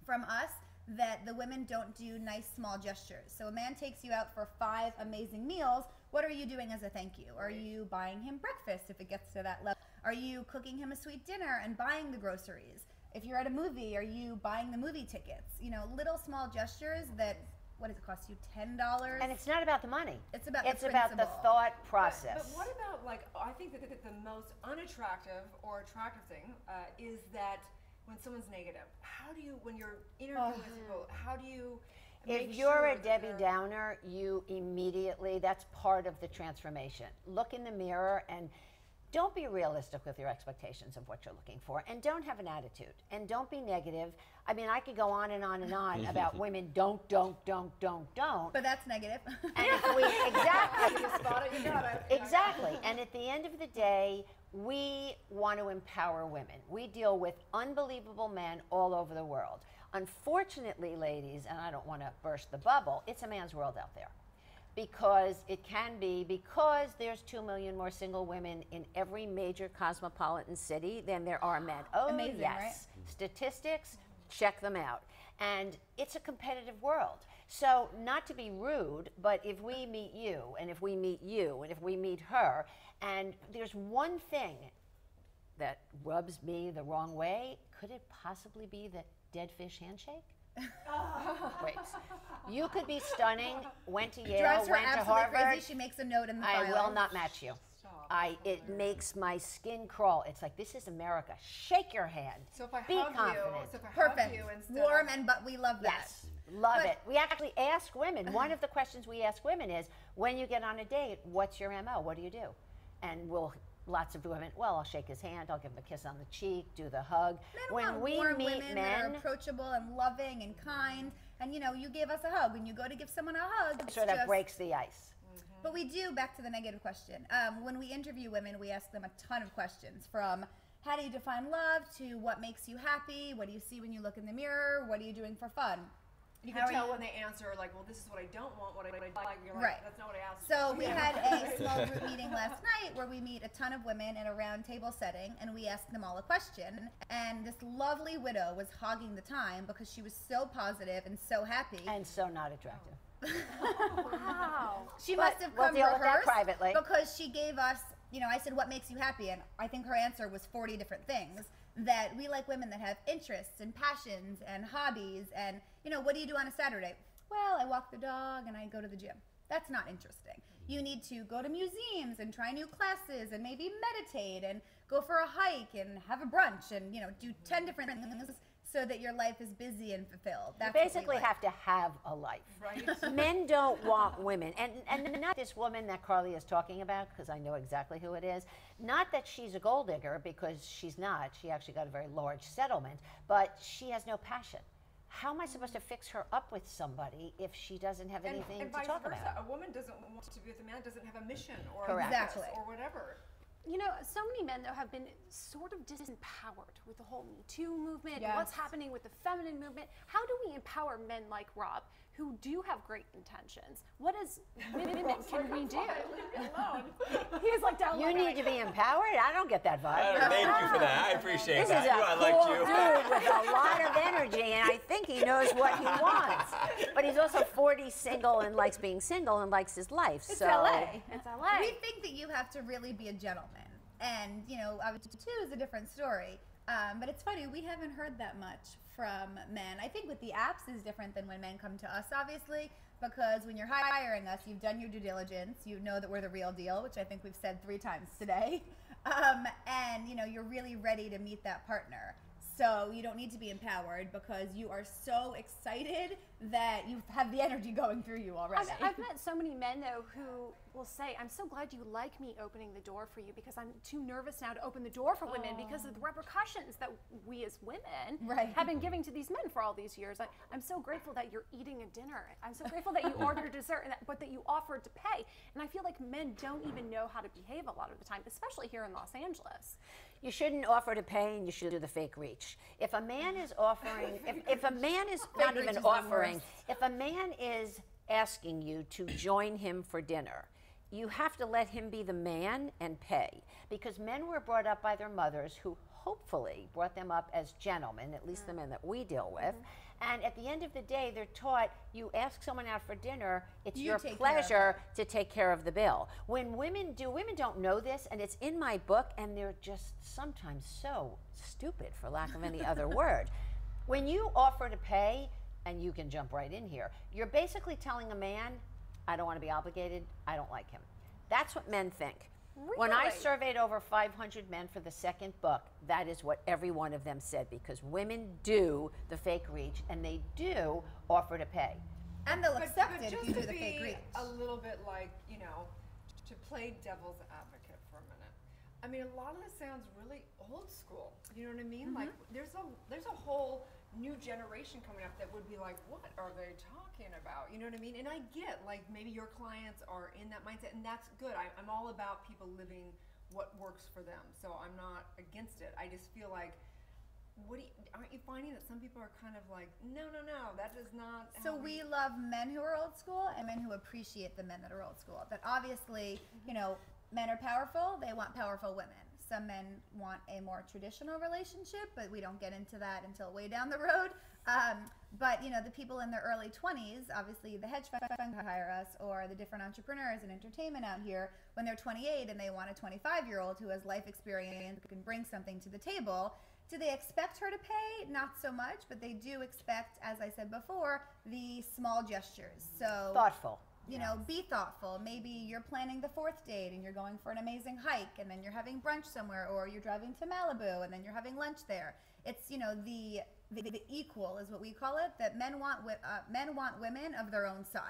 [SPEAKER 7] from us, that the women don't do nice small gestures. So a man takes you out for 5 amazing meals. What are you doing as a thank you? Are you buying him breakfast if it gets to that level? Are you cooking him a sweet dinner and buying the groceries? If you're at a movie, are you buying the movie tickets? You know, little small gestures that, what does it cost you, $10?
[SPEAKER 6] and it's not about the money.
[SPEAKER 7] It's about
[SPEAKER 6] It's
[SPEAKER 7] the
[SPEAKER 6] about the
[SPEAKER 7] principle.
[SPEAKER 6] thought process.
[SPEAKER 1] But what about, like, I think that the most unattractive or attractive thing is that when someone's negative, how do you, when you're interviewing people, how do you make
[SPEAKER 6] If you're
[SPEAKER 1] sure
[SPEAKER 6] a
[SPEAKER 1] that
[SPEAKER 6] Debbie
[SPEAKER 1] they're-
[SPEAKER 6] Downer, you immediately, that's part of the transformation. Look in the mirror and don't be realistic with your expectations of what you're looking for, and don't have an attitude, and don't be negative. I mean, I could go on and on and on about women don't.
[SPEAKER 7] But that's negative.
[SPEAKER 6] And if we, exactly.
[SPEAKER 1] You spot it, you got it.
[SPEAKER 6] Exactly. And at the end of the day, we want to empower women. We deal with unbelievable men all over the world. Unfortunately, ladies, and I don't want to burst the bubble, it's a man's world out there. Because it can be, because there's 2 million more single women in every major cosmopolitan city than there are men. Oh,
[SPEAKER 7] Amazing,
[SPEAKER 6] yes.
[SPEAKER 7] right?
[SPEAKER 6] Statistics, check them out. And it's a competitive world. So, not to be rude, but if we meet you, and if we meet you, and if we meet her, and there's one thing that rubs me the wrong way, could it possibly be the dead fish handshake? Wait. You could be stunning, went to Yale,
[SPEAKER 7] Drives her
[SPEAKER 6] went to
[SPEAKER 7] absolutely
[SPEAKER 6] Harvard.
[SPEAKER 7] crazy. She makes a note in the
[SPEAKER 6] I
[SPEAKER 7] file.
[SPEAKER 6] will not match you. It makes my skin crawl. It's like, this is America. Shake your hand.
[SPEAKER 1] So if I
[SPEAKER 6] Be
[SPEAKER 1] hug
[SPEAKER 6] confident.
[SPEAKER 1] you, so if I
[SPEAKER 7] Perfect.
[SPEAKER 1] hug you instead
[SPEAKER 7] Warm
[SPEAKER 1] of,
[SPEAKER 7] and but we love that.
[SPEAKER 6] Yes, love
[SPEAKER 7] But-
[SPEAKER 6] it. We actually ask women, one of the questions we ask women is, when you get on a date, what's your MO? What do you do? And lots of women, well, I'll shake his hand, I'll give him a kiss on the cheek, do the hug.
[SPEAKER 7] Men
[SPEAKER 6] When
[SPEAKER 7] want
[SPEAKER 6] we
[SPEAKER 7] warm
[SPEAKER 6] meet
[SPEAKER 7] women that are
[SPEAKER 6] men,
[SPEAKER 7] approachable and loving and kind, and you know, you gave us a hug. When you go to give someone a hug, it's
[SPEAKER 6] sort of
[SPEAKER 7] just,
[SPEAKER 6] breaks the ice.
[SPEAKER 7] But we do, back to the negative question. When we interview women, we ask them a ton of questions, from how do you define love to what makes you happy, what do you see when you look in the mirror, what are you doing for fun?
[SPEAKER 1] you
[SPEAKER 7] How
[SPEAKER 1] can
[SPEAKER 7] are
[SPEAKER 1] tell
[SPEAKER 7] you-
[SPEAKER 1] when they answer, like, well, this is what I don't want, what I like. You're like,
[SPEAKER 7] Right.
[SPEAKER 1] that's not what I asked.
[SPEAKER 7] So we had a small group meeting last night where we meet a ton of women in a round table setting, and we asked them all a question. And this lovely widow was hogging the time because she was so positive and so happy.
[SPEAKER 6] And so not attractive.
[SPEAKER 3] Wow.
[SPEAKER 7] She
[SPEAKER 6] But
[SPEAKER 7] must have
[SPEAKER 6] we'll
[SPEAKER 7] come
[SPEAKER 6] deal with that
[SPEAKER 7] rehearsed
[SPEAKER 6] privately.
[SPEAKER 7] because she gave us, you know, I said, what makes you happy? And I think her answer was 40 different things. That we like women that have interests and passions and hobbies. And, you know, what do you do on a Saturday? Well, I walk the dog and I go to the gym. That's not interesting. You need to go to museums and try new classes and maybe meditate and go for a hike and have a brunch and, you know, do 10 different things so that your life is busy and fulfilled. That's
[SPEAKER 6] You
[SPEAKER 7] what we
[SPEAKER 6] basically
[SPEAKER 7] like.
[SPEAKER 6] have to have a life.
[SPEAKER 1] Right.
[SPEAKER 6] Men don't want women, and not this woman that Carly is talking about, because I know exactly who it is. Not that she's a gold digger, because she's not. She actually got a very large settlement, but she has no passion. how am I supposed to fix her up with somebody if she doesn't have anything
[SPEAKER 1] and
[SPEAKER 6] to
[SPEAKER 1] vice
[SPEAKER 6] talk
[SPEAKER 1] versa.
[SPEAKER 6] about?
[SPEAKER 1] A woman doesn't want to be with a man that doesn't have a mission or
[SPEAKER 6] Correct.
[SPEAKER 1] a purpose
[SPEAKER 7] Exactly.
[SPEAKER 1] or whatever.
[SPEAKER 3] You know, so many men, though, have been sort of disempowered with the whole Me Too movement,
[SPEAKER 7] Yes.
[SPEAKER 3] what's happening with the feminine movement. How do we empower men like Rob, who do have great intentions? What as women can we do? He's like down
[SPEAKER 6] You need to be empowered? I don't get that vibe.
[SPEAKER 2] Thank you for that. I appreciate
[SPEAKER 6] This
[SPEAKER 2] that.
[SPEAKER 6] is a
[SPEAKER 2] I
[SPEAKER 6] cool
[SPEAKER 2] like you.
[SPEAKER 6] dude with a lot of energy, and I think he knows what he wants. But he's also 40, single, and likes being single, and likes his life.
[SPEAKER 7] It's
[SPEAKER 6] so
[SPEAKER 7] LA.
[SPEAKER 3] It's LA.
[SPEAKER 7] We think that you have to really be a gentleman. And, you know, obviously, too, is a different story. But it's funny, we haven't heard that much from men. I think with the apps is different than when men come to us, obviously, because when you're hiring us, you've done your due diligence. You know that we're the real deal, which I think we've said 3 times today. And, you know, you're really ready to meet that partner. So you don't need to be empowered because you are so excited that you have the energy going through you already.
[SPEAKER 3] I've met so many men, though, who will say, I'm so glad you like me opening the door for you because I'm too nervous now to open the door for women because of the repercussions that we as women have been giving to these men for all these years. I'm so grateful that you're eating a dinner. I'm so grateful that you ordered dessert, but that you offered to pay. And I feel like men don't even know how to behave a lot of the time, especially here in Los Angeles.
[SPEAKER 6] you shouldn't offer to pay, and you should do the fake reach. If a man is offering, if a man is not even offering, if a man is asking you to join him for dinner, you have to let him be the man and pay. Because men were brought up by their mothers who hopefully brought them up as gentlemen, at least the men that we deal with. And at the end of the day, they're taught you ask someone out for dinner, it's your pleasure to take care of the bill. When women do, women don't know this, and it's in my book, and they're just sometimes so stupid, for lack of any other word. When you offer to pay, and you can jump right in here, you're basically telling a man, I don't want to be obligated, I don't like him. That's what men think.
[SPEAKER 3] Really?
[SPEAKER 6] When I surveyed over 500 men for the second book, that is what every one of them said, because women do the fake reach, and they do offer to pay.
[SPEAKER 7] And they'll accept it if you do
[SPEAKER 1] just
[SPEAKER 7] the
[SPEAKER 1] to
[SPEAKER 7] fake
[SPEAKER 1] be
[SPEAKER 7] reach.
[SPEAKER 1] a little bit like, you know, to play devil's advocate for a minute. I mean, a lot of this sounds really old school. You know what I mean? Like, there's a whole new generation coming up that would be like, what are they talking about? You know what I mean? And I get, like, maybe your clients are in that mindset, and that's good. I'm all about people living what works for them, so I'm not against it. I just feel like, aren't you finding that some people are kind of like, no, that is not
[SPEAKER 7] So we love men who are old school and men who appreciate the men that are old school. That obviously, you know, men are powerful, they want powerful women. Some men want a more traditional relationship, but we don't get into that until way down the road. But, you know, the people in their early 20s, obviously the hedge fund hire us, or the different entrepreneurs in entertainment out here, when they're 28 and they want a 25-year-old who has life experience, who can bring something to the table. Do they expect her to pay? Not so much, but they do expect, as I said before, the small gestures. So
[SPEAKER 6] Thoughtful.
[SPEAKER 7] You know, be thoughtful. Maybe you're planning the 4th date and you're going for an amazing hike, and then you're having brunch somewhere, or you're driving to Malibu and then you're having lunch there. It's, you know, the equal is what we call it, that men want women of their own size.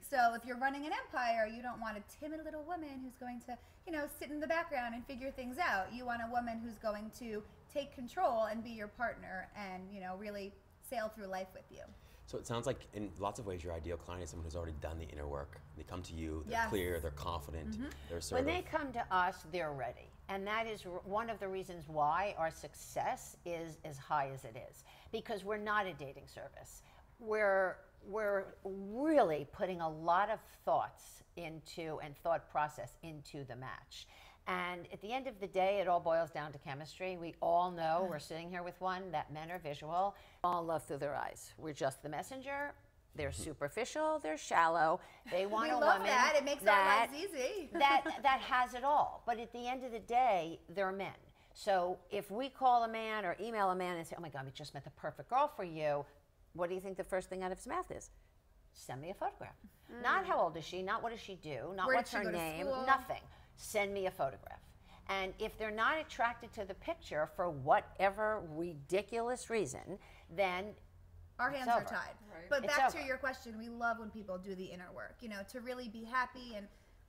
[SPEAKER 7] So if you're running an empire, you don't want a timid little woman who's going to, you know, sit in the background and figure things out. You want a woman who's going to take control and be your partner and, you know, really sail through life with you.
[SPEAKER 2] So it sounds like in lots of ways your ideal client is someone who's already done the inner work. They come to you, they're clear, they're confident, they're assertive.
[SPEAKER 6] When they come to us, they're ready. And that is one of the reasons why our success is as high as it is. Because we're not a dating service. We're really putting a lot of thoughts into and thought process into the match. And at the end of the day, it all boils down to chemistry. We all know, we're sitting here with one, that men are visual. All love through their eyes. We're just the messenger. They're superficial, they're shallow. They want a woman
[SPEAKER 7] that. It makes our lives easy.
[SPEAKER 6] that has it all. But at the end of the day, they're men. So if we call a man or email a man and say, oh my God, we just met the perfect girl for you, what do you think the first thing out of his mouth is? Send me a photograph. Not how old is she, not what does she do, not what's her name, nothing. Send me a photograph. And if they're not attracted to the picture for whatever ridiculous reason, then
[SPEAKER 7] our hands are tied.
[SPEAKER 1] Right.
[SPEAKER 7] But
[SPEAKER 6] It's
[SPEAKER 7] back
[SPEAKER 6] over.
[SPEAKER 7] to your question, we love when people do the inner work. You know, to really be happy and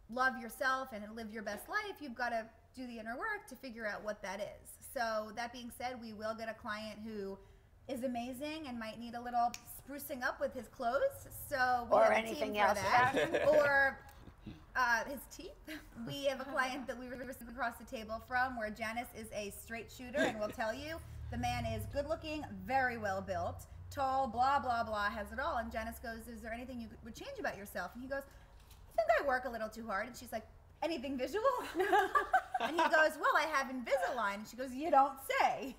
[SPEAKER 7] love yourself and live your best life, you've got to do the inner work to figure out what that is. So that being said, we will get a client who is amazing and might need a little sprucing up with his clothes. So we
[SPEAKER 6] Or
[SPEAKER 7] have a
[SPEAKER 6] anything
[SPEAKER 7] team for
[SPEAKER 6] else
[SPEAKER 7] that.
[SPEAKER 6] about him.
[SPEAKER 7] Or his teeth. We have a client that we were sitting across the table from where Janice is a straight shooter and will tell you the man is good looking, very well built, tall, blah, blah, blah, has it all. And Janice goes, is there anything you would change about yourself? And he goes, I think I work a little too hard. And she's like, anything visual? And he goes, well, I have Invisalign. And she goes, you don't say.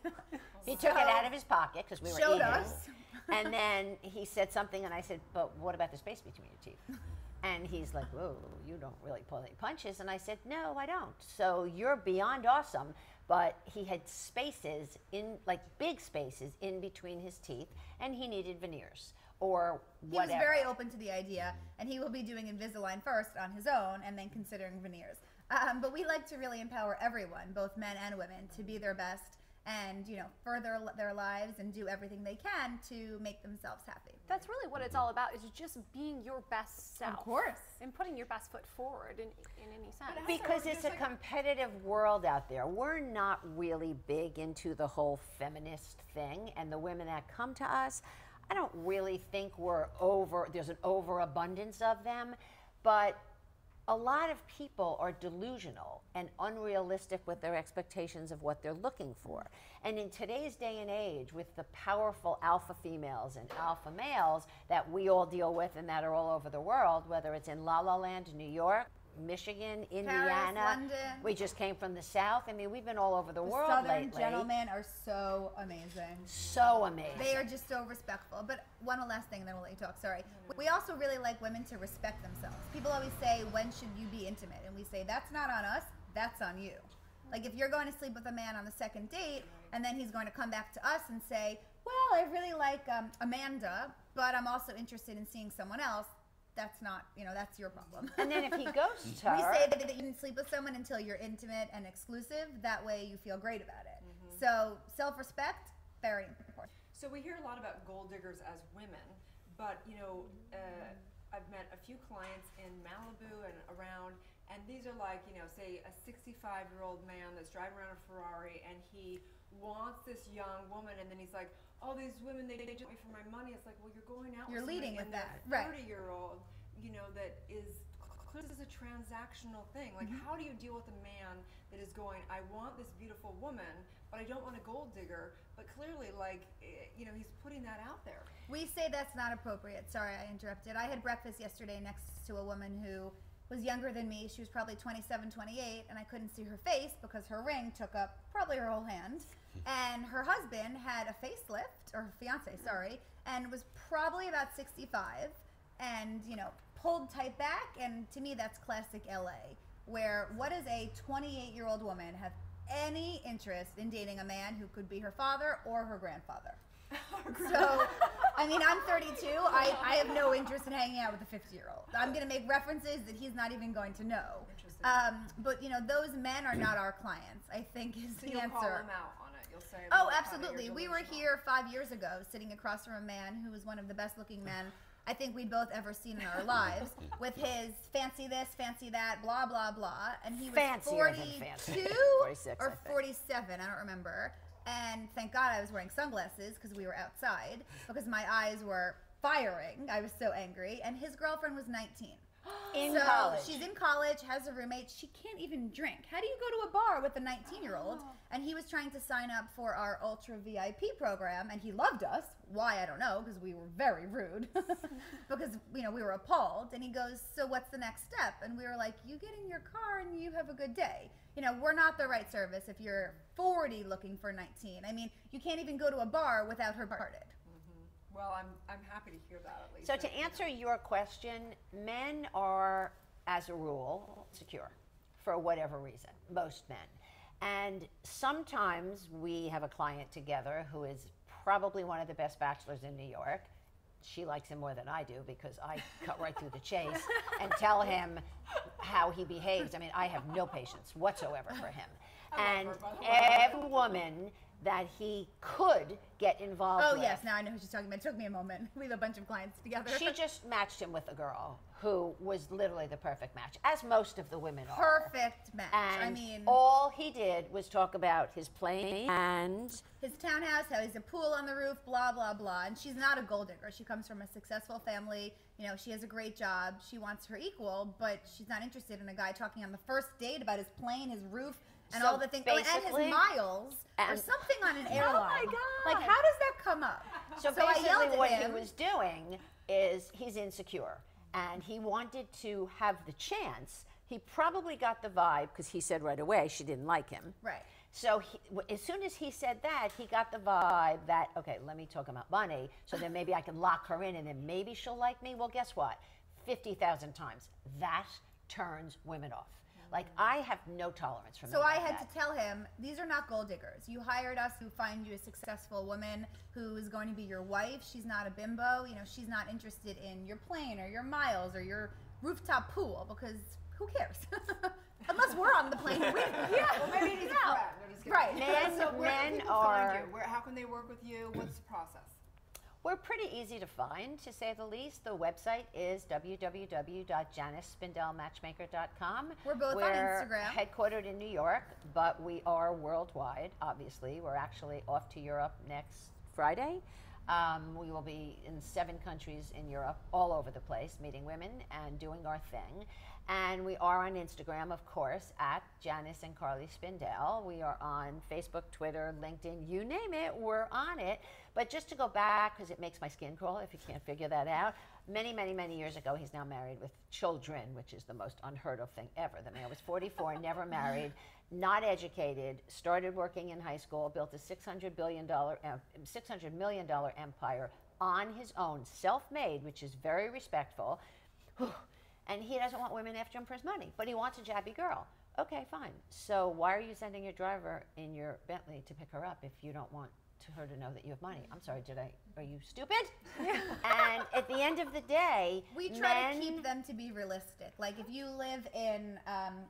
[SPEAKER 6] He took it out of his pocket because we were
[SPEAKER 7] Showed
[SPEAKER 6] eating.
[SPEAKER 7] us.
[SPEAKER 6] And then he said something, and I said, but what about the space between your teeth? And he's like, whoa, you don't really pull any punches. And I said, no, I don't. So you're beyond awesome. But he had spaces, like big spaces in between his teeth, and he needed veneers or whatever.
[SPEAKER 7] He was very open to the idea, and he will be doing Invisalign first on his own and then considering veneers. But we like to really empower everyone, both men and women, to be their best and, you know, further their lives and do everything they can to make themselves happy.
[SPEAKER 3] That's really what it's all about, is just being your best self.
[SPEAKER 7] Of course.
[SPEAKER 3] And putting your best foot forward in any sense.
[SPEAKER 6] Because it's a competitive world out there. We're not really big into the whole feminist thing, and the women that come to us, I don't really think there's an overabundance of them, but a lot of people are delusional and unrealistic with their expectations of what they're looking for. And in today's day and age, with the powerful alpha females and alpha males that we all deal with and that are all over the world, whether it's in La La Land, New York, Michigan, Indiana,
[SPEAKER 7] Paris, London.
[SPEAKER 6] We just came from the South. I mean, we've been all over the world
[SPEAKER 7] Southern
[SPEAKER 6] lately.
[SPEAKER 7] gentlemen are so amazing.
[SPEAKER 6] So amazing.
[SPEAKER 7] They are just so respectful. But one last thing, and then we'll let you talk. Sorry. We also really like women to respect themselves. People always say, when should you be intimate? And we say, that's not on us, that's on you. Like if you're going to sleep with a man on the second date, and then he's going to come back to us and say, well, I really like Amanda, but I'm also interested in seeing someone else. That's not, you know, that's your problem.
[SPEAKER 6] And then if he goes to
[SPEAKER 7] We
[SPEAKER 6] her,
[SPEAKER 7] say that you didn't sleep with someone until you're intimate and exclusive. That way you feel great about it. So self-respect, very important.
[SPEAKER 1] So we hear a lot about gold diggers as women, but you know, I've met a few clients in Malibu and around, and these are like, you know, say a 65-year-old man that's driving around a Ferrari, and he wants this young woman, and then he's like, oh, these women, they just want me for my money. It's like, well, you're going out
[SPEAKER 7] You're
[SPEAKER 1] with
[SPEAKER 7] leading
[SPEAKER 1] somebody
[SPEAKER 7] with
[SPEAKER 1] and
[SPEAKER 7] that,
[SPEAKER 1] they're
[SPEAKER 7] right.
[SPEAKER 1] 30-year-old, you know, that is, this is a transactional thing. Like, how do you deal with a man that is going, I want this beautiful woman, but I don't want a gold digger, but clearly, like, you know, he's putting that out there.
[SPEAKER 7] We say that's not appropriate. Sorry, I interrupted. I had breakfast yesterday next to a woman who was younger than me. She was probably 27, 28, and I couldn't see her face because her ring took up probably her whole hand. And her husband had a facelift, or fiance, sorry, and was probably about 65, and, you know, pulled tight back. And to me, that's classic LA, where what does a 28-year-old woman have any interest in dating a man who could be her father or her grandfather? So, I mean, I'm 32. I have no interest in hanging out with a 50-year-old. I'm going to make references that he's not even going to know. But, you know, those men are not our clients, I think is
[SPEAKER 1] So
[SPEAKER 7] the
[SPEAKER 1] you'll
[SPEAKER 7] answer.
[SPEAKER 1] call them out on it. You'll say,
[SPEAKER 7] Oh,
[SPEAKER 1] look, honey,
[SPEAKER 7] absolutely.
[SPEAKER 1] you're
[SPEAKER 7] We were
[SPEAKER 1] delusional.
[SPEAKER 7] here 5 years ago sitting across from a man who was one of the best looking men I think we'd both ever seen in our lives, with his fancy this, fancy that, blah, blah, blah. And he was
[SPEAKER 6] Fancier than
[SPEAKER 7] 42
[SPEAKER 6] fancy. 46, I
[SPEAKER 7] or
[SPEAKER 6] think.
[SPEAKER 7] 47, I don't remember. And thank God I was wearing sunglasses because we were outside, because my eyes were firing. I was so angry. And his girlfriend was 19.
[SPEAKER 6] In
[SPEAKER 7] So
[SPEAKER 6] college.
[SPEAKER 7] she's in college, has a roommate. She can't even drink. How do you go to a bar with a 19-year-old? And he was trying to sign up for our Ultra VIP program, and he loved us. Why, I don't know, because we were very rude. Because, you know, we were appalled. And he goes, so what's the next step? And we were like, you get in your car and you have a good day. You know, we're not the right service if you're 40 looking for 19. I mean, you can't even go to a bar without her parted.
[SPEAKER 1] Well, I'm happy to hear that, at least.
[SPEAKER 6] So to answer your question, men are, as a rule, secure for whatever reason, most men. And sometimes we have a client together who is probably one of the best bachelors in New York. She likes him more than I do because I cut right through the chase and tell him how he behaves. I mean, I have no patience whatsoever for him. And every woman that he could get involved with.
[SPEAKER 7] Oh, yes, now I know who she's talking about. It took me a moment. We have a bunch of clients together.
[SPEAKER 6] She just matched him with a girl who was literally the perfect match, as most of the women are.
[SPEAKER 7] Perfect match.
[SPEAKER 6] And
[SPEAKER 7] I mean,
[SPEAKER 6] all he did was talk about his plane and
[SPEAKER 7] his townhouse, how he's a pool on the roof, blah, blah, blah. And she's not a gold digger. She comes from a successful family. You know, she has a great job. She wants her equal, but she's not interested in a guy talking on the first date about his plane, his roof, and all the things, and his miles, or something on an airline.
[SPEAKER 6] Oh my God.
[SPEAKER 7] Like, how does that come up?
[SPEAKER 6] So basically what he was doing is he's insecure, and he wanted to have the chance. He probably got the vibe, because he said right away she didn't like him.
[SPEAKER 7] Right.
[SPEAKER 6] So as soon as he said that, he got the vibe that, okay, let me talk about money, so then maybe I can lock her in, and then maybe she'll like me. Well, guess what? 50,000 times. That turns women off. Like, I have no tolerance for men.
[SPEAKER 7] So I
[SPEAKER 6] like
[SPEAKER 7] had
[SPEAKER 6] that.
[SPEAKER 7] to tell him, these are not gold diggers. You hired us to find you a successful woman who is going to be your wife. She's not a bimbo. You know, she's not interested in your plane or your miles or your rooftop pool, because who cares? Unless we're on the plane. Well,
[SPEAKER 1] maybe he's a friend. I'm just kidding.
[SPEAKER 7] Right.
[SPEAKER 1] So where can
[SPEAKER 6] Men
[SPEAKER 1] people
[SPEAKER 6] are.
[SPEAKER 1] find you? How can they work with you? What's the process?
[SPEAKER 6] We're pretty easy to find, to say the least. The website is www.janicepindelmatchmaker.com.
[SPEAKER 7] We're both on Instagram.
[SPEAKER 6] We're headquartered in New York, but we are worldwide, obviously. We're actually off to Europe next Friday. We will be in 7 countries in Europe, all over the place, meeting women and doing our thing. And we are on Instagram, of course, at Janice and Carly Spindell. We are on Facebook, Twitter, LinkedIn, you name it, we're on it. But just to go back, because it makes my skin crawl if you can't figure that out, many, many, many years ago, he's now married with children, which is the most unheard of thing ever. The man was 44, never married, not educated, started working in high school, built a $600 million empire on his own, self-made, which is very respectful. And he doesn't want women after him for his money, but he wants a jabby girl. Okay, fine. So why are you sending your driver in your Bentley to pick her up if you don't want her to know that you have money? I'm sorry, are you stupid? And at the end of the day,
[SPEAKER 7] we try to keep them to be realistic. Like, if you live in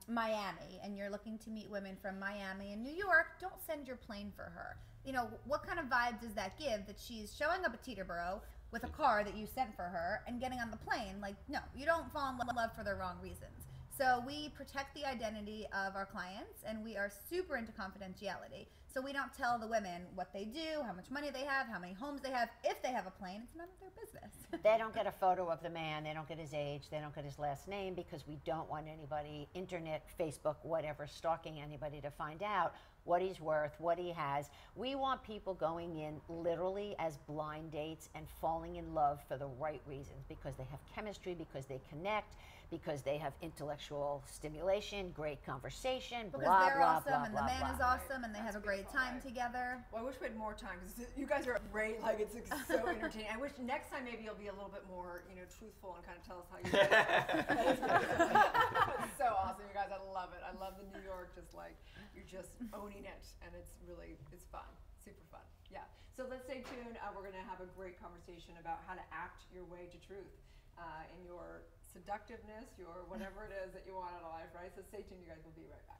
[SPEAKER 7] Miami and you're looking to meet women from Miami and New York, don't send your plane for her. You know, what kind of vibe does that give that she's showing up at Teterboro with a car that you sent for her and getting on the plane? Like, no, you don't fall in love for the wrong reasons. So we protect the identity of our clients, and we are super into confidentiality. So we don't tell the women what they do, how much money they have, how many homes they have. If they have a plane, it's none of their business.
[SPEAKER 6] They don't get a photo of the man, they don't get his age, they don't get his last name, because we don't want anybody, internet, Facebook, whatever, stalking anybody to find out what he's worth, what he has. We want people going in literally as blind dates and falling in love for the right reasons, because they have chemistry, because they connect, because they have intellectual stimulation, great conversation,
[SPEAKER 7] because
[SPEAKER 6] blah,
[SPEAKER 7] they're
[SPEAKER 6] blah,
[SPEAKER 7] awesome,
[SPEAKER 6] blah,
[SPEAKER 7] and
[SPEAKER 6] blah,
[SPEAKER 7] the man
[SPEAKER 6] blah.
[SPEAKER 7] is awesome, and they have a great time together.
[SPEAKER 1] Well, I wish we had more time, because you guys are great. Like, it's so entertaining. I wish next time maybe you'll be a little bit more, you know, truthful and kind of tell us how you do it. It's so awesome, you guys. I love it. I love the New York, just like, you're just owning it, and it's fun, super fun. Yeah. So let's stay tuned. We're going to have a great conversation about how to act your way to truth in your seductiveness, your whatever it is that you want out of life, right? So stay tuned, you guys. We'll be right back.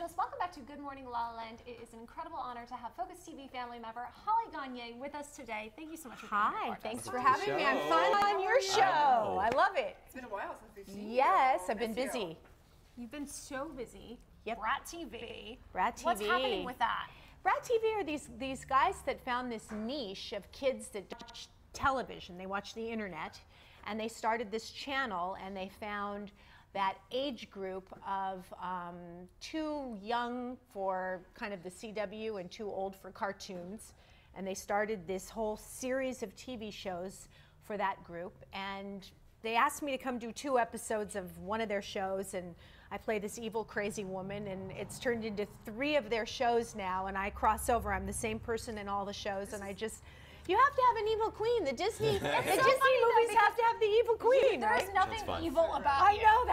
[SPEAKER 3] Angeles. Welcome back to Good Morning La La Land. It is an incredible honor to have Focus TV family member Holly Gagne with us today. Thank you so much for being here.
[SPEAKER 5] Hi, thanks for having me. I'm fun on your show. I love it.
[SPEAKER 1] It's been a while since we've seen you.
[SPEAKER 5] Yes, I've been busy.
[SPEAKER 3] You've been so busy.
[SPEAKER 5] Yep.
[SPEAKER 3] Brat TV.
[SPEAKER 5] Brat TV.
[SPEAKER 3] What's happening with that?
[SPEAKER 5] Brat TV are these guys that found this niche of kids that watch television. They watch the internet, and they started this channel, and they found that age group of too young for kind of the CW and too old for cartoons. And they started this whole series of TV shows for that group. And they asked me to come do 2 episodes of one of their shows, and I play this evil, crazy woman, and it's turned into 3 of their shows now, and I cross over. I'm the same person in all the shows, and I just, you have to have an evil queen. The Disney movies have to have the evil queen,
[SPEAKER 3] There's
[SPEAKER 5] right?
[SPEAKER 3] nothing evil about
[SPEAKER 5] I
[SPEAKER 3] you.
[SPEAKER 5] know,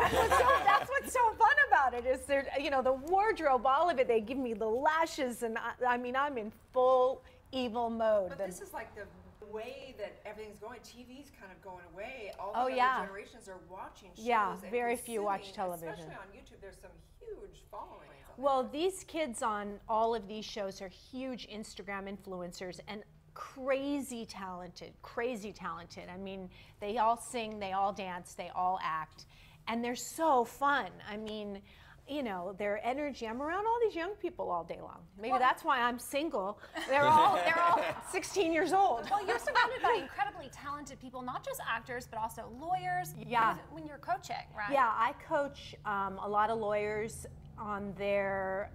[SPEAKER 5] that's what's so fun about it, is there, you know, the wardrobe, all of it, they give me the lashes, and I mean, I'm in full evil mode.
[SPEAKER 1] But this is like the way that everything's going. TV's kind of going away. All
[SPEAKER 5] Oh,
[SPEAKER 1] the
[SPEAKER 5] yeah.
[SPEAKER 1] other generations are watching shows.
[SPEAKER 5] Yeah,
[SPEAKER 1] and
[SPEAKER 5] very few watch
[SPEAKER 1] consuming,
[SPEAKER 5] television.
[SPEAKER 1] Especially on YouTube, there's some huge followings.
[SPEAKER 5] Well, these kids on all of these shows are huge Instagram influencers and crazy talented, crazy talented. I mean, they all sing, they all dance, they all act, and they're so fun. I mean, you know, their energy. I'm around all these young people all day long. Maybe that's why I'm single. They're all 16 years old.
[SPEAKER 3] Well, you're surrounded by incredibly talented people, not just actors, but also lawyers.
[SPEAKER 5] Yeah.
[SPEAKER 3] When you're coaching, right?
[SPEAKER 5] Yeah, I coach a lot of lawyers on their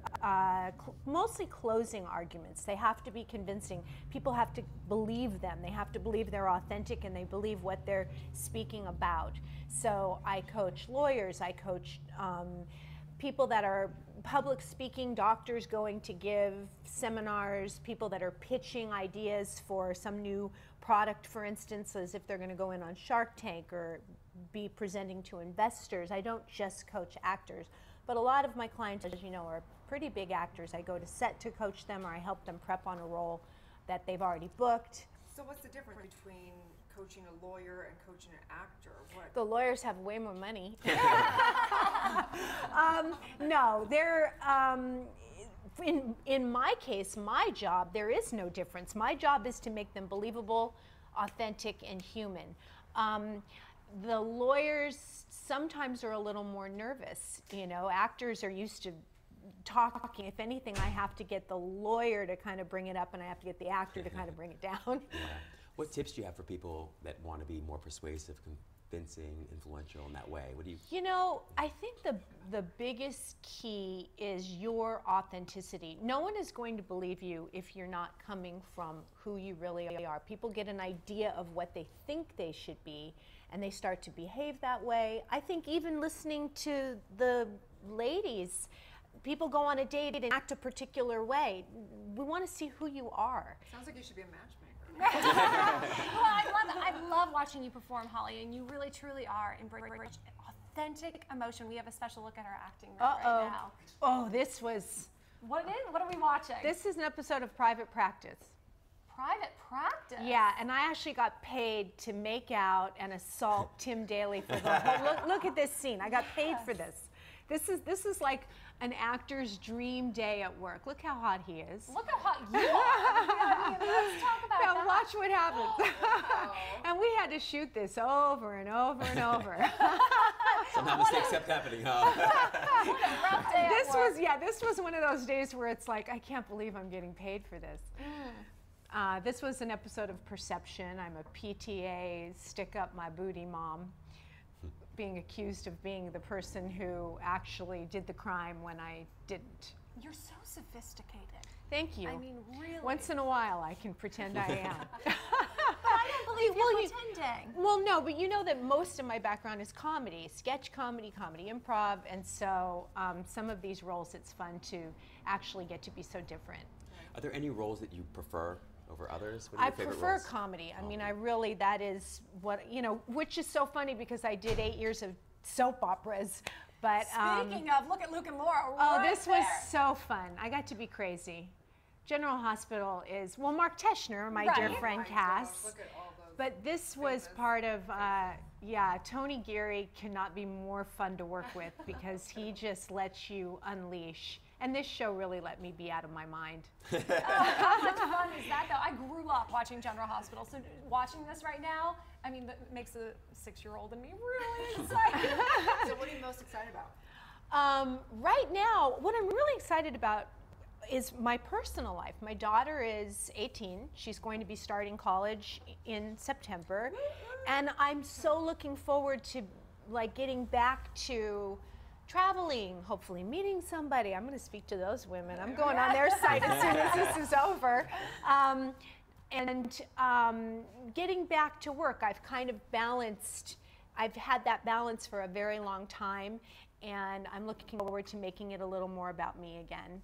[SPEAKER 5] mostly closing arguments. They have to be convincing. People have to believe them. They have to believe they're authentic and they believe what they're speaking about. So I coach lawyers. I coach people that are public speaking, doctors going to give seminars, people that are pitching ideas for some new product, for instance, as if they're going to go in on Shark Tank or be presenting to investors. I don't just coach actors, but a lot of my clients, as you know, are pretty big actors. I go to set to coach them, or I help them prep on a role that they've already booked.
[SPEAKER 1] So what's the difference between coaching a lawyer and coaching an actor? What?
[SPEAKER 5] The lawyers have way more money. No, they're, in my case, my job, there is no difference. My job is to make them believable, authentic, and human. The lawyers sometimes are a little more nervous. You know, actors are used to talking. If anything, I have to get the lawyer to kind of bring it up, and I have to get the actor to kind of bring it down.
[SPEAKER 2] Yeah. What tips do you have for people that want to be more persuasive, convincing, influential in that way? What do you?
[SPEAKER 5] You know, I think the biggest key is your authenticity. No one is going to believe you if you're not coming from who you really are. People get an idea of what they think they should be, and they start to behave that way. I think even listening to the ladies, people go on a date and act a particular way. We want to see who you are.
[SPEAKER 1] Sounds like you should be a matchmaker.
[SPEAKER 3] Well, I love watching you perform, Holly, and you really, truly are embracing authentic emotion. We have a special look at our acting right now.
[SPEAKER 5] Oh, this was...
[SPEAKER 3] What are we watching?
[SPEAKER 5] This is an episode of Private Practice.
[SPEAKER 3] Private Practice?
[SPEAKER 5] Yeah, and I actually got paid to make out and assault Tim Daly for the whole... Look at this scene. I got paid for this. This is like an actor's dream day at work. Look how hot he is.
[SPEAKER 3] Look how hot you are. Let's talk about
[SPEAKER 5] now
[SPEAKER 3] that.
[SPEAKER 5] watch what happens. And we had to shoot this over and over and over.
[SPEAKER 2] Somehow mistakes kept happening, huh?
[SPEAKER 3] What a rough day
[SPEAKER 5] This
[SPEAKER 3] at work.
[SPEAKER 5] was, yeah, this was one of those days where it's like, I can't believe I'm getting paid for this. This was an episode of Perception. I'm a PTA, stick up my booty mom, being accused of being the person who actually did the crime when I didn't.
[SPEAKER 3] You're so sophisticated.
[SPEAKER 5] Thank you.
[SPEAKER 3] I mean, really.
[SPEAKER 5] Once in a while, I can pretend I am.
[SPEAKER 3] But I don't believe you're pretending.
[SPEAKER 5] Well, no, but you know that most of my background is comedy, sketch comedy, improv, and so some of these roles, it's fun to actually get to be so different.
[SPEAKER 2] Are there any roles that you prefer over others? What are
[SPEAKER 5] I
[SPEAKER 2] your favorite
[SPEAKER 5] prefer
[SPEAKER 2] roles?
[SPEAKER 5] comedy. I mean, I really, that is what, you know, which is so funny because I did 8 years of soap operas. But
[SPEAKER 3] Speaking of, look at Luke and Laura.
[SPEAKER 5] oh,
[SPEAKER 3] right
[SPEAKER 5] this was
[SPEAKER 3] there.
[SPEAKER 5] so fun. I got to be crazy. General Hospital is, well, Mark Teschner, my dear
[SPEAKER 3] Right.
[SPEAKER 5] friend,
[SPEAKER 1] My
[SPEAKER 5] Cass.
[SPEAKER 1] gosh, look at all those
[SPEAKER 5] But this was
[SPEAKER 1] famous
[SPEAKER 5] part of, yeah, Tony Geary cannot be more fun to work with because he just lets you unleash And this show really let me be out of my mind.
[SPEAKER 3] How much fun is that, though? I grew up watching General Hospital, so watching this right now, I mean, that makes a 6-year-old in me really excited.
[SPEAKER 1] So what are you most excited about?
[SPEAKER 5] Right now, what I'm really excited about is my personal life. My daughter is 18. She's going to be starting college in September. And I'm so looking forward to like getting back to traveling, hopefully meeting somebody. I'm going to speak to those women. I'm going on their site as soon as this is over. Getting back to work. I've kind of balanced, I've had that balance for a very long time, and I'm looking forward to making it a little more about me again.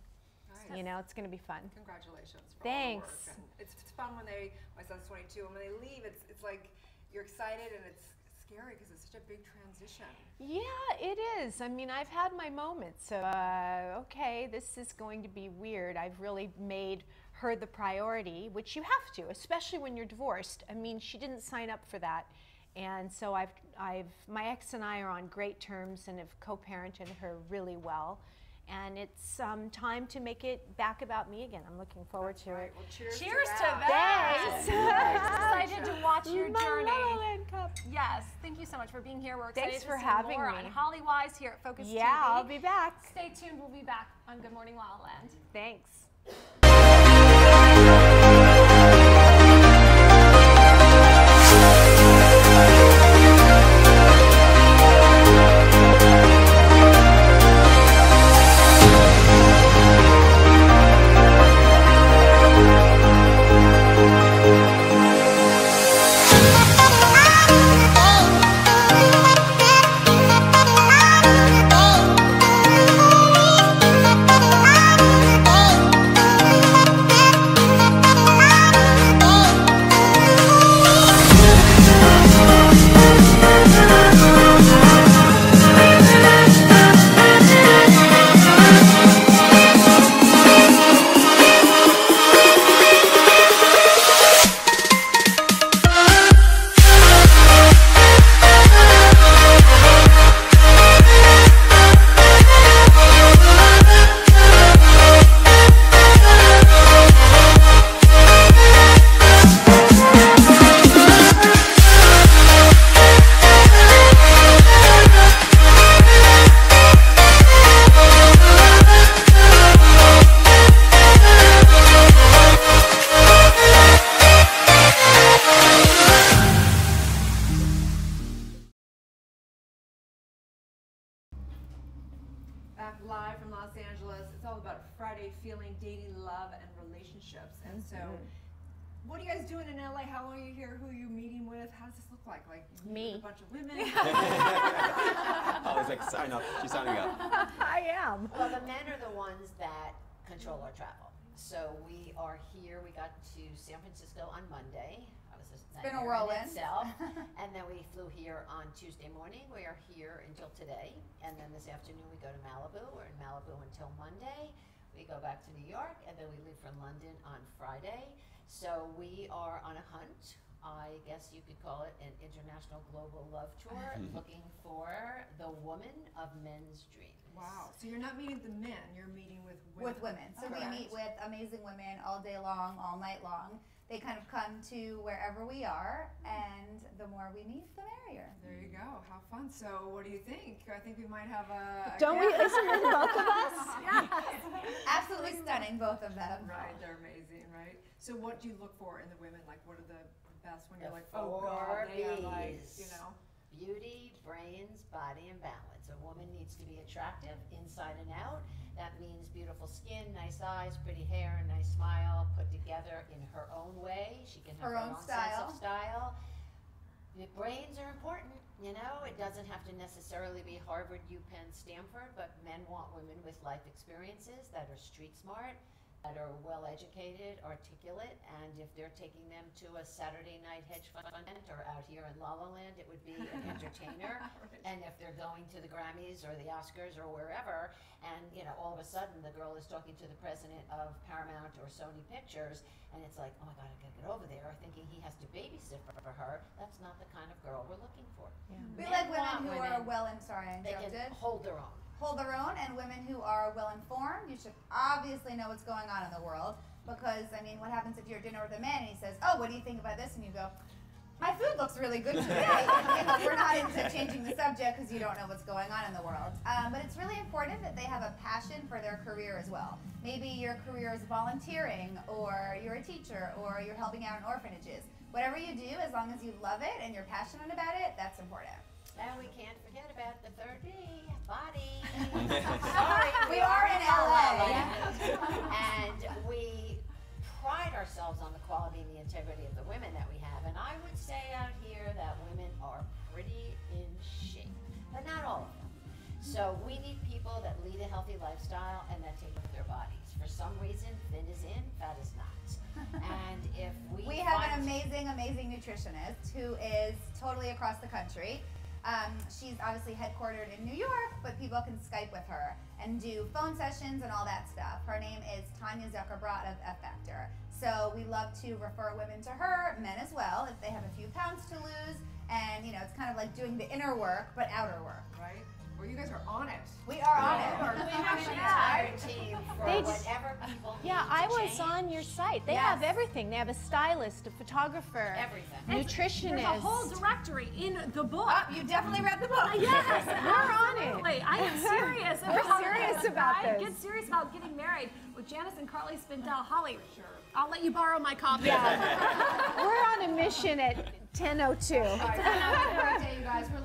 [SPEAKER 5] Nice. You know, it's going to be fun.
[SPEAKER 1] Congratulations.
[SPEAKER 5] Thanks.
[SPEAKER 1] All the work. And it's fun when my son's 22, and when they leave, it's like you're excited and it's scary because it's such a big transition.
[SPEAKER 5] Yeah, it is. I mean, I've had my moments. Okay, this is going to be weird. I've really made her the priority, which you have to, especially when you're divorced. I mean, she didn't sign up for that. And so my ex and I are on great terms and have co-parented her really well. And it's time to make it back about me again. I'm looking forward to it.
[SPEAKER 1] Well, cheers
[SPEAKER 3] to
[SPEAKER 1] that.
[SPEAKER 3] Thanks. Excited to watch your journey.
[SPEAKER 5] LaLaLand Cup.
[SPEAKER 3] Yes, thank you so much for being here. We're excited
[SPEAKER 5] Thanks
[SPEAKER 3] to
[SPEAKER 5] for
[SPEAKER 3] see
[SPEAKER 5] having
[SPEAKER 3] more
[SPEAKER 5] me.
[SPEAKER 3] on Holly Wise here at Focus TV.
[SPEAKER 5] Yeah, I'll be back.
[SPEAKER 3] Stay tuned. We'll be back on Good Morning La La Land.
[SPEAKER 5] Thanks.
[SPEAKER 1] Back live from Los Angeles. It's all about Friday feeling, dating, love, and relationships. And so, what are you guys doing in LA? How long are you here? Who are you meeting with? How does this look like? Like you meet with a bunch of women?
[SPEAKER 2] I was like, sign up. She's signing up.
[SPEAKER 5] I am.
[SPEAKER 6] Well, the men are the ones that control our travel. So we are here. We got to San Francisco on Monday.
[SPEAKER 7] It's been a whirlwind.
[SPEAKER 6] Itself. And then we flew here on Tuesday morning. We are here until today. And then this afternoon we go to Malibu. We're in Malibu until Monday. We go back to New York, and then we leave for London on Friday. So we are on a hunt. I guess you could call it an international global love tour, looking for the woman of men's dreams.
[SPEAKER 1] Wow. So you're not meeting the men, you're meeting with women.
[SPEAKER 7] With women. So we meet with amazing women all day long, all night long. They kind of come to wherever we are, and the more we meet, the merrier.
[SPEAKER 1] There you go. How fun. So what do you think? I think we might have a
[SPEAKER 5] Don't we listen to both of us?
[SPEAKER 7] Yeah. Absolutely stunning, both of them.
[SPEAKER 1] Right, they're amazing, right? So what do you look for in the women? Like, what are the best when you're
[SPEAKER 6] The
[SPEAKER 1] like, oh God, they are like,
[SPEAKER 6] B's.
[SPEAKER 1] you know?
[SPEAKER 6] Beauty, brains, body, and balance. A woman needs to be attractive inside and out. That means beautiful skin, nice eyes, pretty hair, nice smile, put together in her own way. She can have her own sense of style. The brains are important, you know. It doesn't have to necessarily be Harvard, UPenn, Stanford, but men want women with life experiences that are street smart, that are well educated, articulate, and if they're taking them to a Saturday night hedge fund event or out here in La La Land, it would be an entertainer. And if they're going to the Grammys or the Oscars or wherever, and you know, all of a sudden the girl is talking to the president of Paramount or Sony Pictures, and it's like, oh my God, I gotta get over there, thinking he has to babysit for her. That's not the kind of girl we're looking for.
[SPEAKER 7] We like women who are well, and sorry, I
[SPEAKER 6] They
[SPEAKER 7] interrupted.
[SPEAKER 6] can hold their own.
[SPEAKER 7] hold their own, and women who are well informed. You should obviously know what's going on in the world, because I mean, what happens if you're at dinner with a man and he says, "Oh, what do you think about this?" and you go, "My food looks really good today." You know, we're not into changing the subject because you don't know what's going on in the world. But it's really important that they have a passion for their career as well. Maybe your career is volunteering, or you're a teacher, or you're helping out in orphanages. Whatever you do, as long as you love it and you're passionate about it, that's important.
[SPEAKER 6] And we can't forget about the third B, body.
[SPEAKER 7] Sorry, we are in LA.
[SPEAKER 6] And we pride ourselves on the quality and the integrity of the women that we have. And I would say out here that women are pretty in shape, but not all of them. So we need people that lead a healthy lifestyle and that take care of their bodies. For some reason, thin is in, fat is not. And if we
[SPEAKER 7] have an amazing, amazing nutritionist who is totally across the country. She's obviously headquartered in New York, but people can Skype with her and do phone sessions and all that stuff. Her name is Tanya Zuckerbrot of F Factor. So we love to refer women to her, men as well, if they have a few pounds to lose. And, you know, it's kind of like doing the inner work, but outer work.
[SPEAKER 1] Right? Well, you guys are on it.
[SPEAKER 7] We are on it.
[SPEAKER 6] We have an entire team for whatever people need
[SPEAKER 5] I
[SPEAKER 6] to
[SPEAKER 5] was
[SPEAKER 6] change.
[SPEAKER 5] on your site. They have everything. They have a stylist, a photographer,
[SPEAKER 6] everything.
[SPEAKER 5] nutritionist.
[SPEAKER 3] There's a whole directory in the book.
[SPEAKER 7] You definitely read the book.
[SPEAKER 3] Yes,
[SPEAKER 5] we're on
[SPEAKER 3] absolutely. I am serious.
[SPEAKER 5] We're serious about this.
[SPEAKER 3] Get serious about getting married with Janice and Carly Spindell. Holly, I'll let you borrow my copy.
[SPEAKER 5] We're on a mission at 10:02.
[SPEAKER 1] It's been a great day, you guys. We're